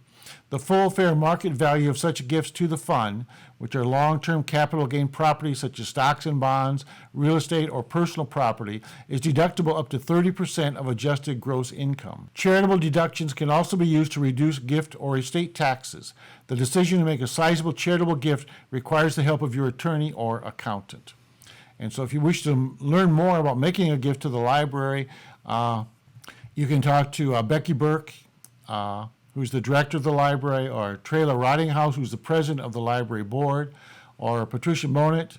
[SPEAKER 2] The full fair market value of such gifts to the fund, which are long-term capital gain properties such as stocks and bonds, real estate, or personal property, is deductible up to 30% of adjusted gross income. Charitable deductions can also be used to reduce gift or estate taxes. The decision to make a sizable charitable gift requires the help of your attorney or accountant. And so if you wish to learn more about making a gift to the library, you can talk to Becky Burke, who's the director of the library, or Trayla Rottinghouse, who's the president of the library board, or Patricia Monett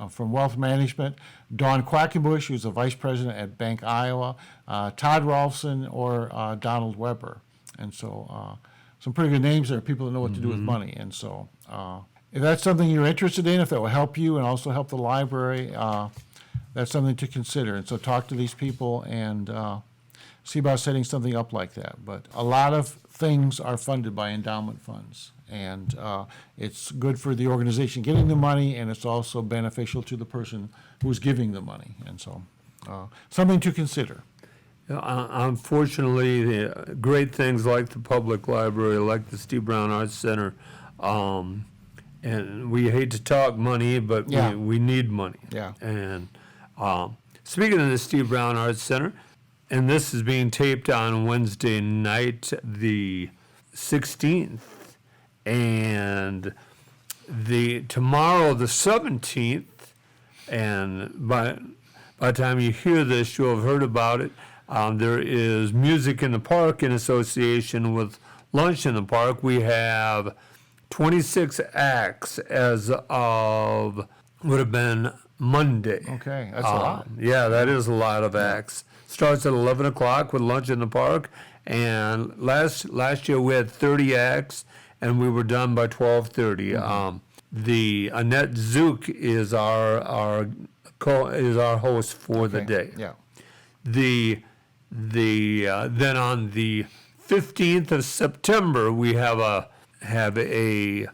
[SPEAKER 2] from Wealth Management, Dawn Quackenbush, who's the vice president at Bank Iowa, Todd Rolfson, or Donald Rueber. And so some pretty good names there, people that know what to do with money. And so if that's something you're interested in, if that will help you and also help the library, that's something to consider. And so talk to these people and see about setting something up like that. But a lot of things are funded by endowment funds, and it's good for the organization getting the money, and it's also beneficial to the person who's giving the money. And so something to consider.
[SPEAKER 1] Unfortunately, great things like the public library, like the Steve Brown Arts Center, and we hate to talk money, but we need money.
[SPEAKER 2] Yeah.
[SPEAKER 1] And speaking of the Steve Brown Arts Center, and this is being taped on Wednesday night, the 16th, and tomorrow, the 17th, and by the time you hear this, you'll have heard about it. There is Music in the Park in association with Lunch in the Park. We have 26 acts as of, would have been Monday.
[SPEAKER 2] Okay, that's a lot.
[SPEAKER 1] Yeah, that is a lot of acts. Starts at 11 o'clock with Lunch in the Park, and last year we had 30 acts, and we were done by 12:30. The Annette Zook is our host for the day.
[SPEAKER 2] Yeah.
[SPEAKER 1] Then on the 15th of September we have an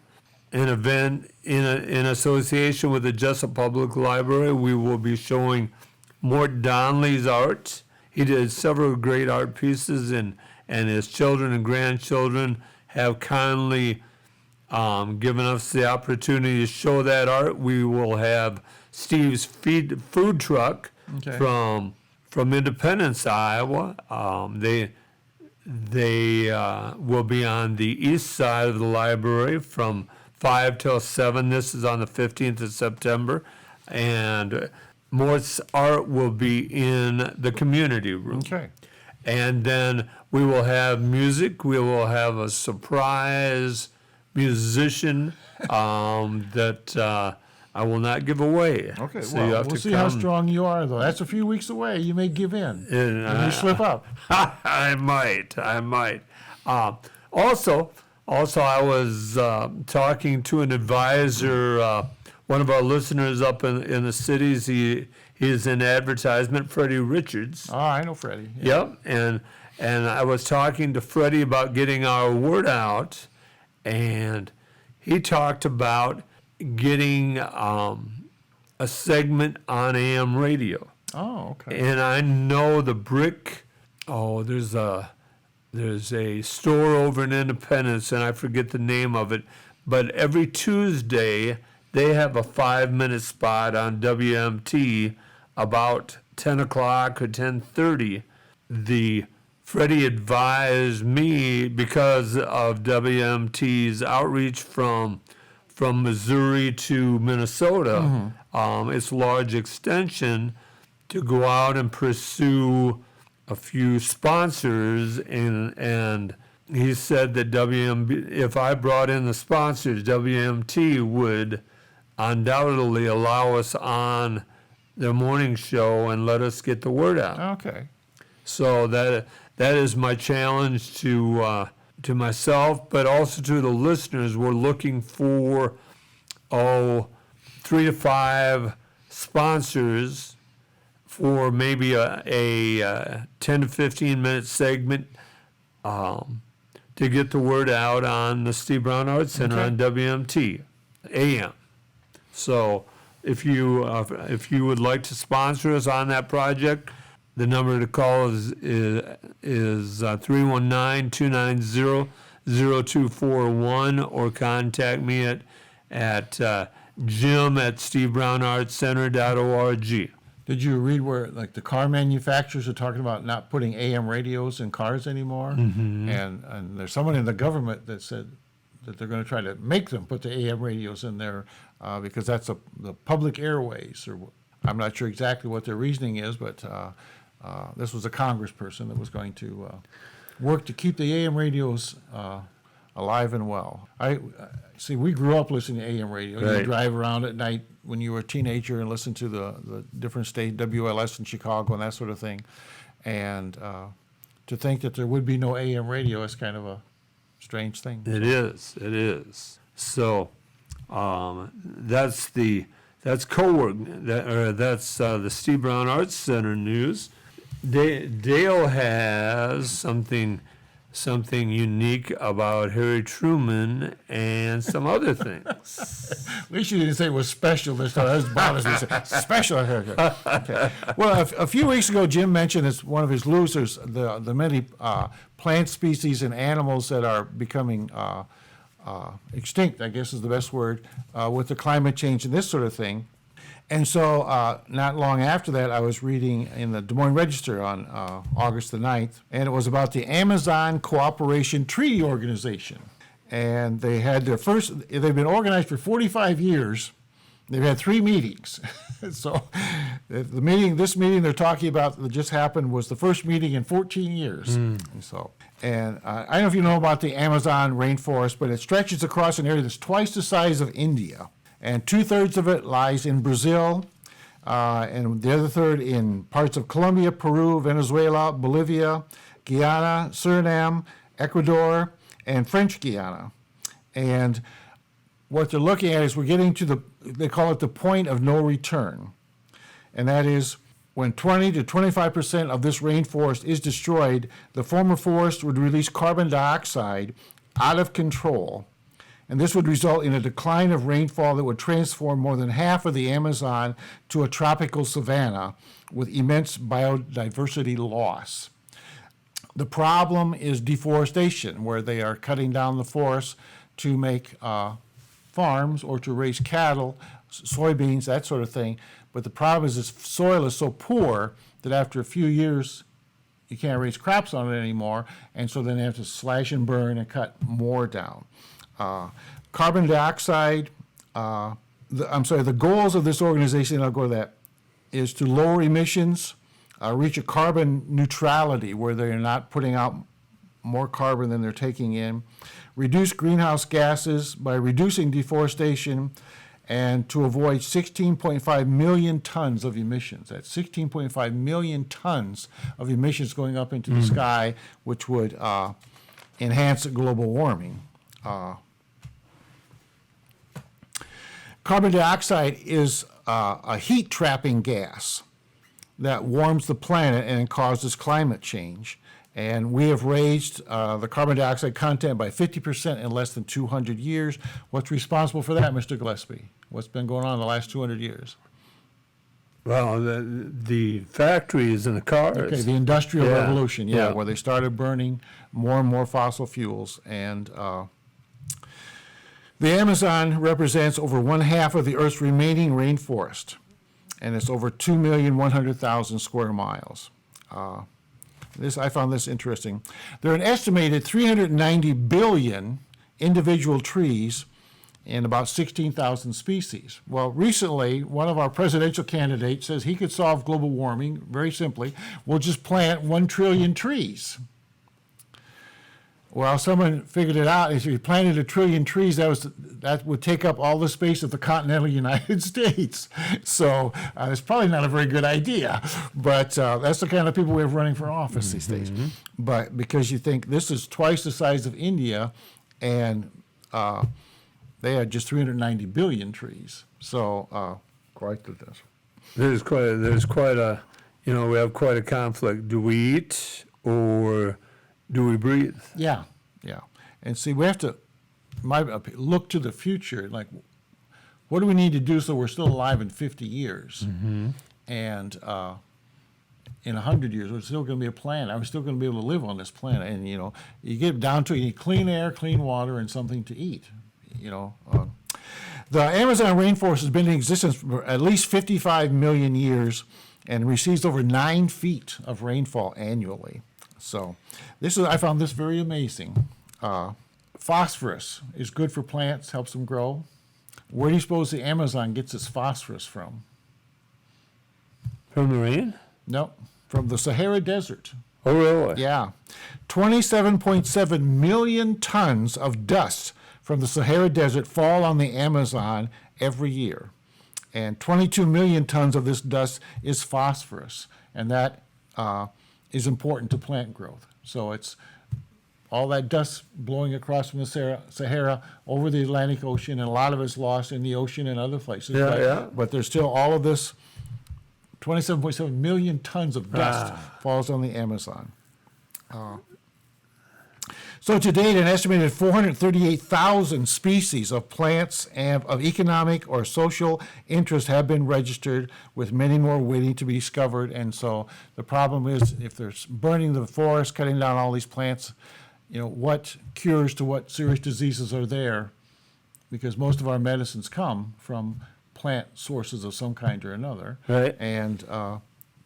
[SPEAKER 1] event in association with the Jesup Public Library. We will be showing Mort Donnelly's art. He did several great art pieces, and his children and grandchildren have kindly given us the opportunity to show that art. We will have Steve's food truck from Independence, Iowa. They will be on the east side of the library from 5 till 7. This is on the 15th of September. And Mort's art will be in the community room.
[SPEAKER 2] Okay.
[SPEAKER 1] And then we will have music. We will have a surprise musician that I will not give away.
[SPEAKER 2] Okay,
[SPEAKER 1] So
[SPEAKER 2] well,
[SPEAKER 1] you have
[SPEAKER 2] we'll
[SPEAKER 1] to
[SPEAKER 2] see how
[SPEAKER 1] come.
[SPEAKER 2] strong you are, though. That's a few weeks away. You may give in. And you slip up.
[SPEAKER 1] I might. Also, I was talking to an advisor, one of our listeners up in the cities. He is in advertisement, Freddie Richards.
[SPEAKER 2] Oh, I know Freddie. Yeah.
[SPEAKER 1] Yep, and I was talking to Freddie about getting our word out, and he talked about getting a segment on AM radio.
[SPEAKER 2] Oh, okay.
[SPEAKER 1] And I know the Brick. There's a store over in Independence, and I forget the name of it. But every Tuesday, they have a 5-minute spot on WMT about 10 o'clock or 10:30. Freddie advised me, because of WMT's outreach from Missouri to Minnesota, its large extension, to go out and pursue a few sponsors, and he said that if I brought in the sponsors, WMT would undoubtedly allow us on their morning show and let us get the word out.
[SPEAKER 2] Okay.
[SPEAKER 1] So that is my challenge to myself, but also to the listeners. We're looking for 3 to 5 sponsors for maybe a 10 to 15 minute segment to get the word out on the Steve Brown Arts Center on WMT AM. So if you would like to sponsor us on that project, the number to call is 319-290-0241, or contact me at jim@stevebrownartscenter.org.
[SPEAKER 2] Did you read where, like, the car manufacturers are talking about not putting AM radios in cars anymore? Mm-hmm. And there's someone in the government that said that they're going to try to make them put the AM radios in there because that's the public airways. Or I'm not sure exactly what their reasoning is, but this was a congressperson that was going to work to keep the AM radios alive and well. See, we grew up listening to AM radio.
[SPEAKER 1] Right.
[SPEAKER 2] You drive around at night when you were a teenager and listen to the different state, WLS in Chicago and that sort of thing. And to think that there would be no AM radio is kind of a strange thing.
[SPEAKER 1] It is. So that's co-work. That's the Steve Brown Arts Center news. Dale has something unique about Harry Truman and some other things.
[SPEAKER 2] At least you didn't say it was special this time. That bothers me. Special. Okay. Well, a few weeks ago, Jim mentioned as one of his losers the many plant species and animals that are becoming extinct, I guess is the best word, with the climate change and this sort of thing. And so not long after that, I was reading in the Des Moines Register on August the 9th, and it was about the Amazon Cooperation Treaty Organization. And they had they've been organized for 45 years. They've had 3 meetings. So this meeting they're talking about that just happened was the first meeting in 14 years. And I don't know if you know about the Amazon rainforest, but it stretches across an area that's twice the size of India. And 2/3 of it lies in Brazil, and the other third in parts of Colombia, Peru, Venezuela, Bolivia, Guyana, Suriname, Ecuador, and French Guiana. And what they're looking at is we're getting to they call it the point of no return. And that is when 20 to 25% of this rainforest is destroyed, the former forest would release carbon dioxide out of control. And this would result in a decline of rainfall that would transform more than half of the Amazon to a tropical savanna with immense biodiversity loss. The problem is deforestation, where they are cutting down the forest to make farms or to raise cattle, soybeans, that sort of thing. But the problem is this soil is so poor that after a few years, you can't raise crops on it anymore, and so then they have to slash and burn and cut more down. Carbon dioxide, the goals of this organization, I'll go to that, is to lower emissions, reach a carbon neutrality where they're not putting out more carbon than they're taking in, reduce greenhouse gases by reducing deforestation, and to avoid 16.5 million tons of emissions. That's 16.5 million tons of emissions going up into the sky, which would enhance global warming. Carbon dioxide is a heat-trapping gas that warms the planet and causes climate change. And we have raised the carbon dioxide content by 50% in less than 200 years. What's responsible for that, Mr. Gillespie? What's been going on in the last 200 years?
[SPEAKER 1] Well, the factories and the cars.
[SPEAKER 2] Okay, the Industrial
[SPEAKER 1] Yeah,
[SPEAKER 2] Revolution,
[SPEAKER 1] yeah.
[SPEAKER 2] where they started burning more and more fossil fuels. And the Amazon represents over 1/2 of the Earth's remaining rainforest, and it's over 2,100,000 square miles. I found this interesting. There are an estimated 390 billion individual trees and about 16,000 species. Well, recently, one of our presidential candidates says he could solve global warming very simply. We'll just plant 1 trillion trees. Well, someone figured it out. If you planted 1 trillion trees, that would take up all the space of the continental United States. So it's probably not a very good idea. But that's the kind of people we have running for office these days. But because you think this is twice the size of India, and they had just 390 billion trees. So quite the difference.
[SPEAKER 1] There's quite a, we have quite a conflict. Do we eat or do we breathe?
[SPEAKER 2] Yeah. And see, we have to look to the future. Like, what do we need to do so we're still alive in 50 years? And in 100 years, we're still going to be a planet. I'm still going to be able to live on this planet. And, you get down to it, you need clean air, clean water, and something to eat. The Amazon rainforest has been in existence for at least 55 million years and receives over 9 feet of rainfall annually. So I found this very amazing. Phosphorus is good for plants, helps them grow. Where do you suppose the Amazon gets its phosphorus from?
[SPEAKER 1] From the rain?
[SPEAKER 2] No, from the Sahara Desert.
[SPEAKER 1] Oh, really?
[SPEAKER 2] Yeah. 27.7 million tons of dust from the Sahara Desert fall on the Amazon every year. And 22 million tons of this dust is phosphorus. And that is important to plant growth. So it's all that dust blowing across from the Sahara over the Atlantic Ocean, and a lot of it's lost in the ocean and other places. But there's still all of this 27.7 million tons of dust falls on the Amazon. So to date, an estimated 438,000 species of plants and of economic or social interest have been registered, with many more waiting to be discovered. And so the problem is, if they're burning the forest, cutting down all these plants, what cures to what serious diseases are there? Because most of our medicines come from plant sources of some kind or another.
[SPEAKER 1] Right.
[SPEAKER 2] And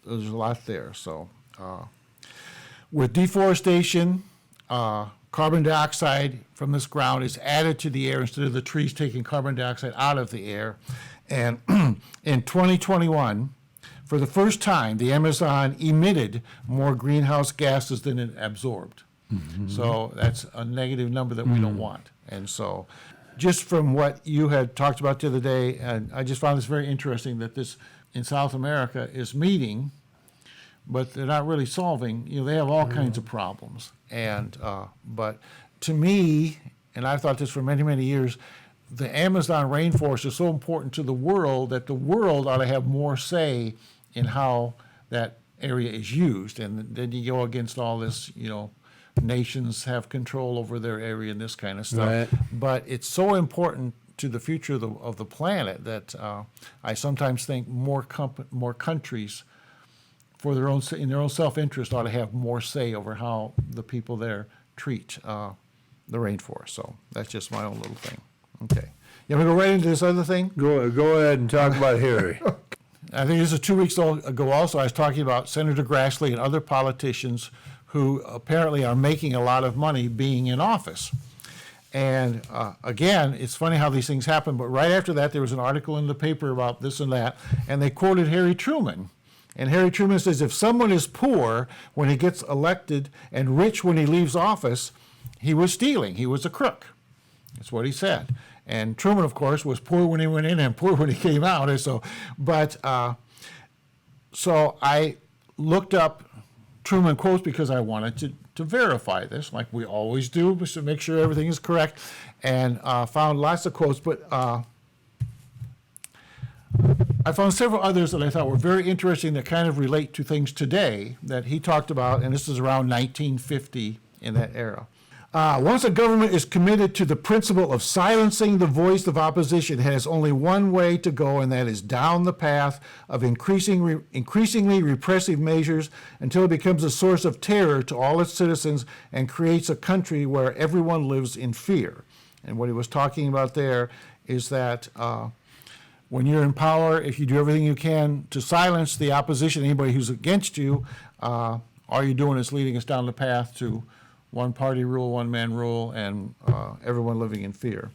[SPEAKER 2] there's a lot there. So with deforestation, carbon dioxide from this ground is added to the air instead of the trees taking carbon dioxide out of the air. And in 2021, for the first time, the Amazon emitted more greenhouse gases than it absorbed. So that's a negative number that we don't want. And so just from what you had talked about the other day, and I just found this very interesting, that this in South America is meeting, but they're not really solving. They have all kinds of problems. And but to me, and I've thought this for many, many years, the Amazon rainforest is so important to the world that the world ought to have more say in how that area is used. And then you go against all this, nations have control over their area and this kind of stuff.
[SPEAKER 1] Right.
[SPEAKER 2] But it's so important to the future of the planet that I sometimes think more countries, in their own self-interest, ought to have more say over how the people there treat the rainforest. So that's just my own little thing. Okay. You want to go right into this other thing?
[SPEAKER 1] Go ahead and talk about Harry.
[SPEAKER 2] I think this is 2 weeks ago also. I was talking about Senator Grassley and other politicians who apparently are making a lot of money being in office. And again, it's funny how these things happen, but right after that, there was an article in the paper about this and that, and they quoted Harry Truman. And Harry Truman says, if someone is poor when he gets elected and rich when he leaves office, he was stealing. He was a crook. That's what he said. And Truman, of course, was poor when he went in and poor when he came out. And so I looked up Truman quotes because I wanted to verify this, like we always do, just to make sure everything is correct, and found lots of quotes. But I found several others that I thought were very interesting that kind of relate to things today that he talked about, and this is around 1950 in that era. Once a government is committed to the principle of silencing the voice of opposition, it has only one way to go, and that is down the path of increasingly repressive measures until it becomes a source of terror to all its citizens and creates a country where everyone lives in fear. And what he was talking about there is that when you're in power, if you do everything you can to silence the opposition, anybody who's against you, all you're doing is leading us down the path to one party rule, one man rule, and everyone living in fear.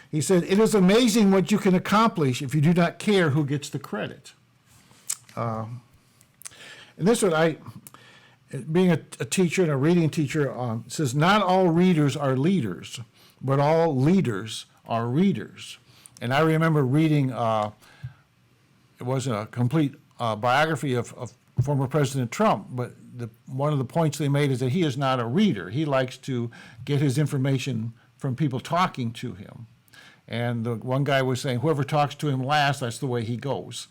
[SPEAKER 2] He said, "It is amazing what you can accomplish if you do not care who gets the credit." And this one, being a teacher and a reading teacher, says, "Not all readers are leaders, but all leaders are readers." And I remember reading, it wasn't a complete biography of former President Trump, but one of the points they made is that he is not a reader. He likes to get his information from people talking to him. And the one guy was saying, whoever talks to him last, that's the way he goes.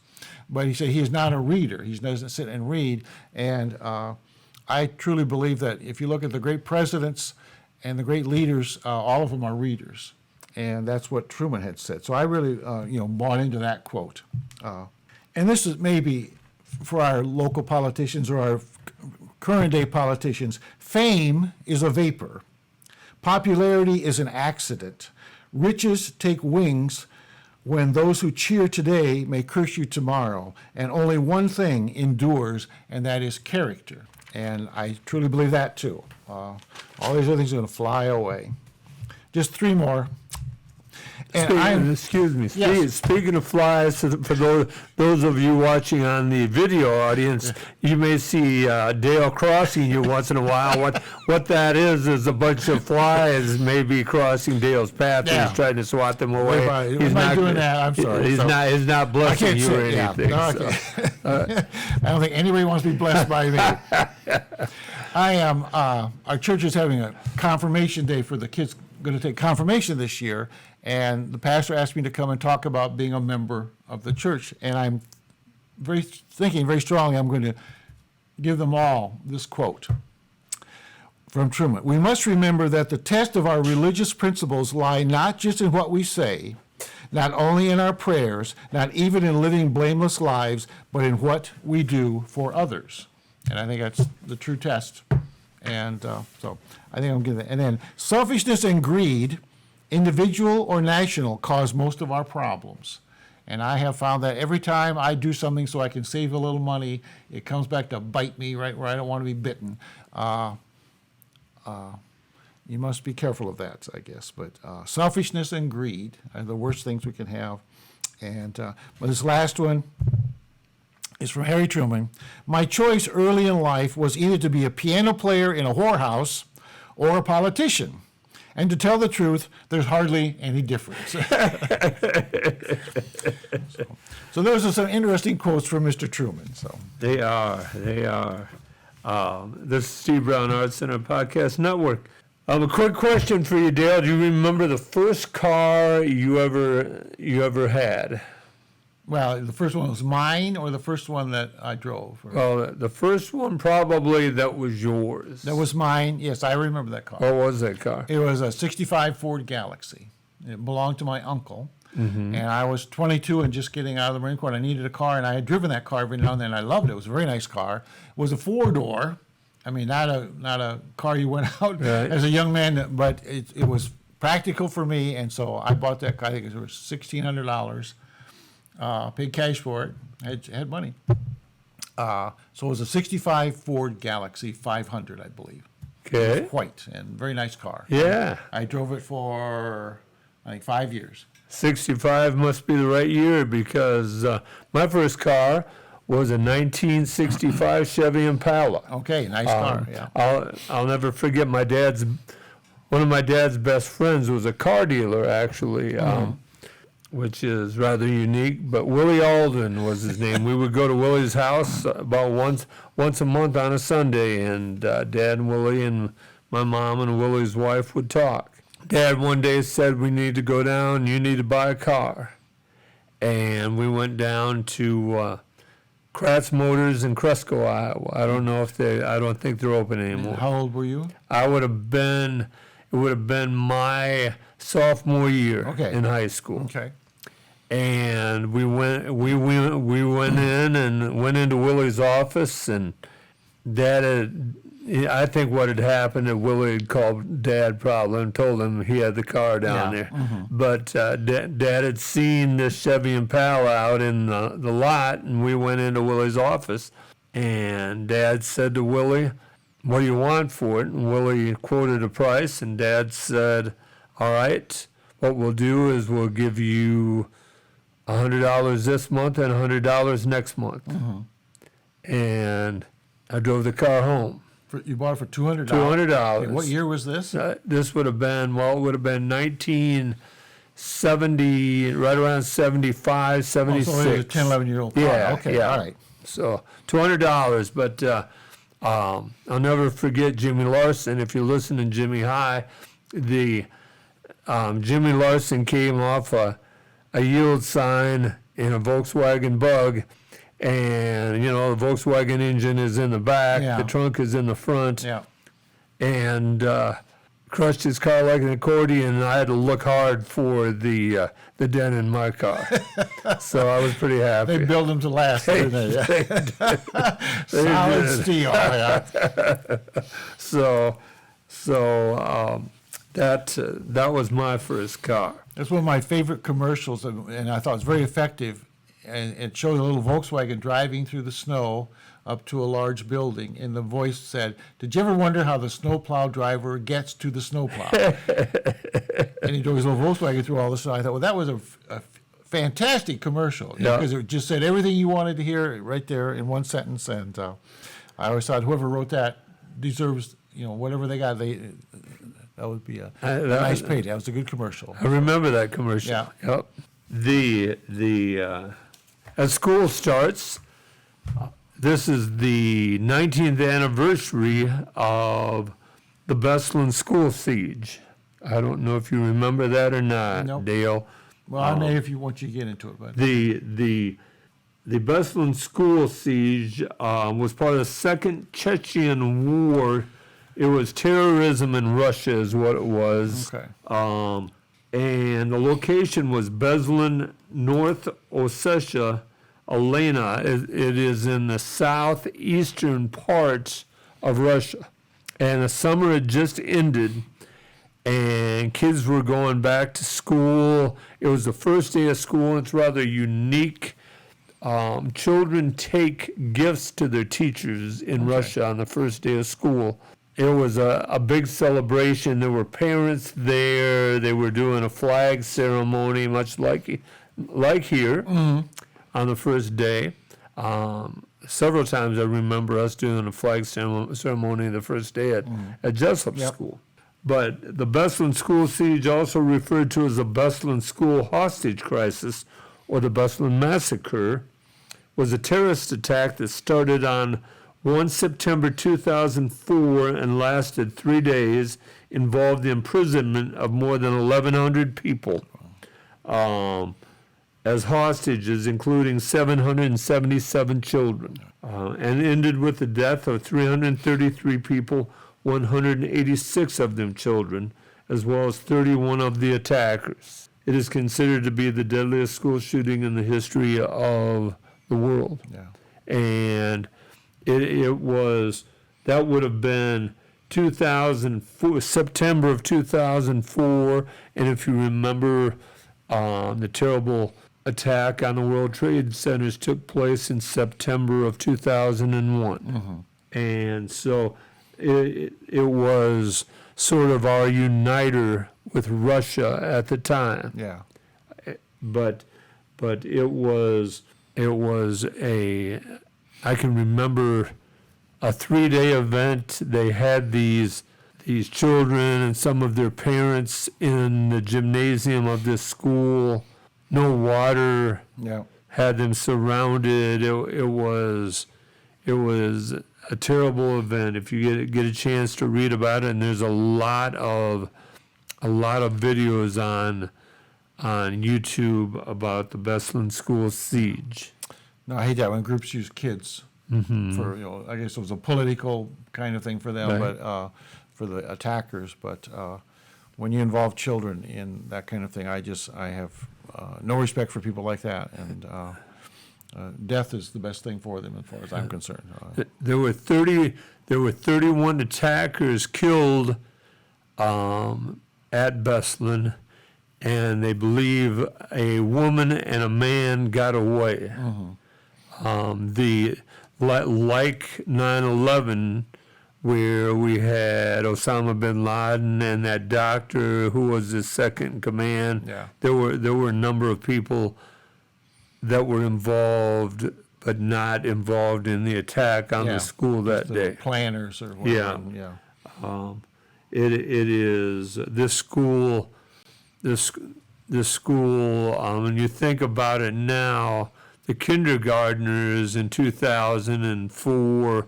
[SPEAKER 2] But he said he is not a reader. He doesn't sit and read. And I truly believe that if you look at the great presidents and the great leaders, all of them are readers. And that's what Truman had said. So I really, bought into that quote. And this is maybe for our local politicians or our current day politicians. Fame is a vapor. Popularity is an accident. Riches take wings when those who cheer today may curse you tomorrow. And only one thing endures, and that is character. And I truly believe that too. All these other things are going to fly away. Just three more. And
[SPEAKER 1] excuse me.
[SPEAKER 2] Yes.
[SPEAKER 1] Speaking of flies, for those of you watching on the video audience, you may see Dale crossing you once in a while. What that is a bunch of flies maybe crossing Dale's path.
[SPEAKER 2] Yeah.
[SPEAKER 1] He's trying to swat them away.
[SPEAKER 2] He's not doing that. I'm sorry.
[SPEAKER 1] He's not blessing you or anything.
[SPEAKER 2] Yeah. Okay. So. I don't think anybody wants to be blessed by me. I am. Our church is having a confirmation day for the kids. Going to take confirmation this year, and the pastor asked me to come and talk about being a member of the church. And I'm thinking very strongly I'm going to give them all this quote from Truman. "We must remember that the test of our religious principles lie not just in what we say, not only in our prayers, not even in living blameless lives, but in what we do for others." And I think that's the true test. And so I think I'm giving that. And then selfishness and greed, individual or national, cause most of our problems. And I have found that every time I do something so I can save a little money, it comes back to bite me right where I don't want to be bitten. You must be careful of that, I guess. But selfishness and greed are the worst things we can have. And but this last one is from Harry Truman. "My choice early in life was either to be a piano player in a whorehouse or a politician. And to tell the truth, there's hardly any difference." So those are some interesting quotes from Mr. Truman. So
[SPEAKER 1] They are. This is Steve Brown Arts Center Podcast Network. A quick question for you, Dale. Do you remember the first car you ever had?
[SPEAKER 2] Well, the first one was mine, or the first one that I drove?
[SPEAKER 1] Well, the first one probably that was yours.
[SPEAKER 2] That was mine. Yes, I remember that car.
[SPEAKER 1] What was that car?
[SPEAKER 2] It was a 65 Ford Galaxy. It belonged to my uncle. Mm-hmm. And I was 22 and just getting out of the Marine Corps. And I needed a car, and I had driven that car every now and then. I loved it. It was a very nice car. It was a four-door. I mean, not a car you went out as a young man, but it was practical for me. And so I bought that car. I think it was $1,600. Paid cash for it. Had money. So it was a 65 Ford Galaxy 500, I believe.
[SPEAKER 1] Okay.
[SPEAKER 2] It was white and very nice car.
[SPEAKER 1] Yeah.
[SPEAKER 2] I drove it for, I think, 5 years.
[SPEAKER 1] 65 must be the right year because my first car was a 1965 Chevy Impala.
[SPEAKER 2] Okay, nice car. Yeah.
[SPEAKER 1] I'll never forget one of my dad's best friends was a car dealer actually. Which is rather unique, but Willie Alden was his name. We would go to Willie's house about once a month on a Sunday, and Dad and Willie and my mom and Willie's wife would talk. Dad one day said, "We need to go down, you need to buy a car." and we went down to Kratz Motors in Cresco, Iowa. I don't think they're open anymore.
[SPEAKER 2] How old were you?
[SPEAKER 1] It would have been my sophomore year in high school.
[SPEAKER 2] Okay.
[SPEAKER 1] And we went in and went into Willie's office, and I think what had happened, that Willie had called Dad probably and told him he had the car down there. Mm-hmm. But Dad had seen this Chevy Impala out in the lot, and we went into Willie's office, and Dad said to Willie, "What do you want for it?" And Willie quoted a price, and Dad said, "All right, what we'll do is we'll give you $100 this month and $100 next month." Mm-hmm. And I drove the car home.
[SPEAKER 2] You bought it for $200?
[SPEAKER 1] $200.
[SPEAKER 2] Okay, what year was this?
[SPEAKER 1] This would have been 1970, right around 75, 76.
[SPEAKER 2] So it was a 10, 11-year-old car.
[SPEAKER 1] Yeah,
[SPEAKER 2] okay,
[SPEAKER 1] yeah.
[SPEAKER 2] All right.
[SPEAKER 1] So $200, but I'll never forget Jimmy Larson. If you listen to Jimmy High, Jimmy Larson came off a yield sign in a Volkswagen Bug, and the Volkswagen engine is in the back, the trunk is in the front, and crushed his car like an accordion, and I had to look hard for the dent in my car. So I was pretty happy.
[SPEAKER 2] They built them to last, didn't they? Solid steel. Yeah.
[SPEAKER 1] So that was my first car.
[SPEAKER 2] That's one of my favorite commercials, and I thought it was very effective. And it showed a little Volkswagen driving through the snow up to a large building, and the voice said, "Did you ever wonder how the snowplow driver gets to the snowplow?" And he drove his little Volkswagen through all the snow. I thought, well, that was a fantastic commercial, because it just said everything you wanted to hear right there in one sentence. And I always thought whoever wrote that deserves, whatever they got. That would be a nice payday. That was a good commercial.
[SPEAKER 1] I remember that commercial.
[SPEAKER 2] Yeah.
[SPEAKER 1] Yep. As school starts, this is the 19th anniversary of the Beslan school siege. I don't know if you remember that or not,
[SPEAKER 2] Nope.
[SPEAKER 1] Dale.
[SPEAKER 2] Well, I may if you want you to get into it, but
[SPEAKER 1] The Beslan school siege was part of the Second Chechen War. It was terrorism in Russia is what it was.
[SPEAKER 2] Okay.
[SPEAKER 1] And the location was Beslan, North Ossetia, Elena. It is in the southeastern parts of Russia. And the summer had just ended, and kids were going back to school. It was the first day of school, and it's rather unique. Children take gifts to their teachers in Russia on the first day of school. It was a big celebration. There were parents there. They were doing a flag ceremony, much like here on the first day. Several times I remember us doing a flag ceremony the first day at Jesup School. But the Beslan school siege, also referred to as the Beslan school hostage crisis or the Beslan massacre, was a terrorist attack that started on 1 September 2004 and lasted 3 days, involved the imprisonment of more than 1,100 people as hostages, including 777 children, and ended with the death of 333 people, 186 of them children, as well as 31 of the attackers. It is considered to be the deadliest school shooting in the history of the world.
[SPEAKER 2] Yeah.
[SPEAKER 1] And that would have been 2004, September of 2004, and if you remember, the terrible attack on the World Trade Centers took place in September of 2001. And so it was sort of our uniter with Russia at the time.
[SPEAKER 2] yeah.
[SPEAKER 1] But it was I can remember a 3-day event. They had these children and some of their parents in the gymnasium of this school. No water.
[SPEAKER 2] Yeah.
[SPEAKER 1] Had them surrounded. It was a terrible event. If you get a chance to read about it, and there's a lot of videos on YouTube about the Beslan school siege.
[SPEAKER 2] No, I hate that when groups use kids for, I guess it was a political kind of thing for them,
[SPEAKER 1] Right.
[SPEAKER 2] but for the attackers. But when you involve children in that kind of thing, I have no respect for people like that, and death is the best thing for them, as far as I'm concerned.
[SPEAKER 1] There were 31 attackers killed at Beslan, and they believe a woman and a man got away. Like 9/11, where we had Osama bin Laden and that doctor who was his second in command.
[SPEAKER 2] Yeah.
[SPEAKER 1] There were a number of people that were involved, but not involved in the attack on the school that
[SPEAKER 2] the
[SPEAKER 1] day.
[SPEAKER 2] planners or whatever. Yeah.
[SPEAKER 1] It is this school. When you think about it now, the kindergartners in 2004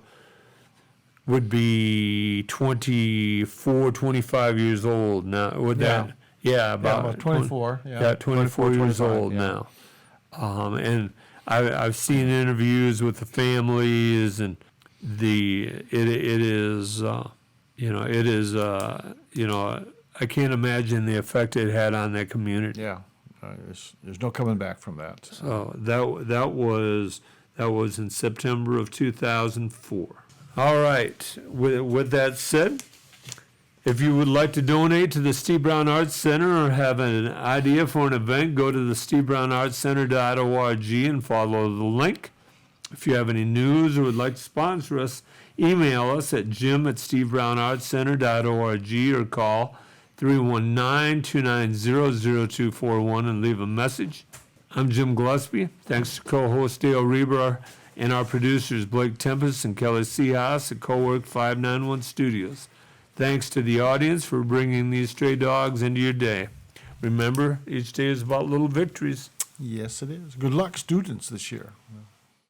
[SPEAKER 1] would be 24, 25 years old now. Would that? Yeah,
[SPEAKER 2] About 24.
[SPEAKER 1] Yeah, 24 years
[SPEAKER 2] 25,
[SPEAKER 1] old now. And I've seen interviews with the families, and I can't imagine the effect it had on that community.
[SPEAKER 2] Yeah. There's no coming back from that.
[SPEAKER 1] So that was in September of 2004. All right. With that said, if you would like to donate to the Steve Brown Arts Center or have an idea for an event, go to the stevebrownartscenter.org and follow the link. If you have any news or would like to sponsor us, email us at jim@stevebrownartscenter.org or call 319-290-0241 and leave a message. I'm Jim Gillespie. Thanks to co-host Dale Rueber and our producers Blake Tempus and Kelly Seahouse at Co-work 591 Studios. Thanks to the audience for bringing these stray dogs into your day. Remember, each day is about little victories.
[SPEAKER 2] Yes, it is. Good luck, students, this year.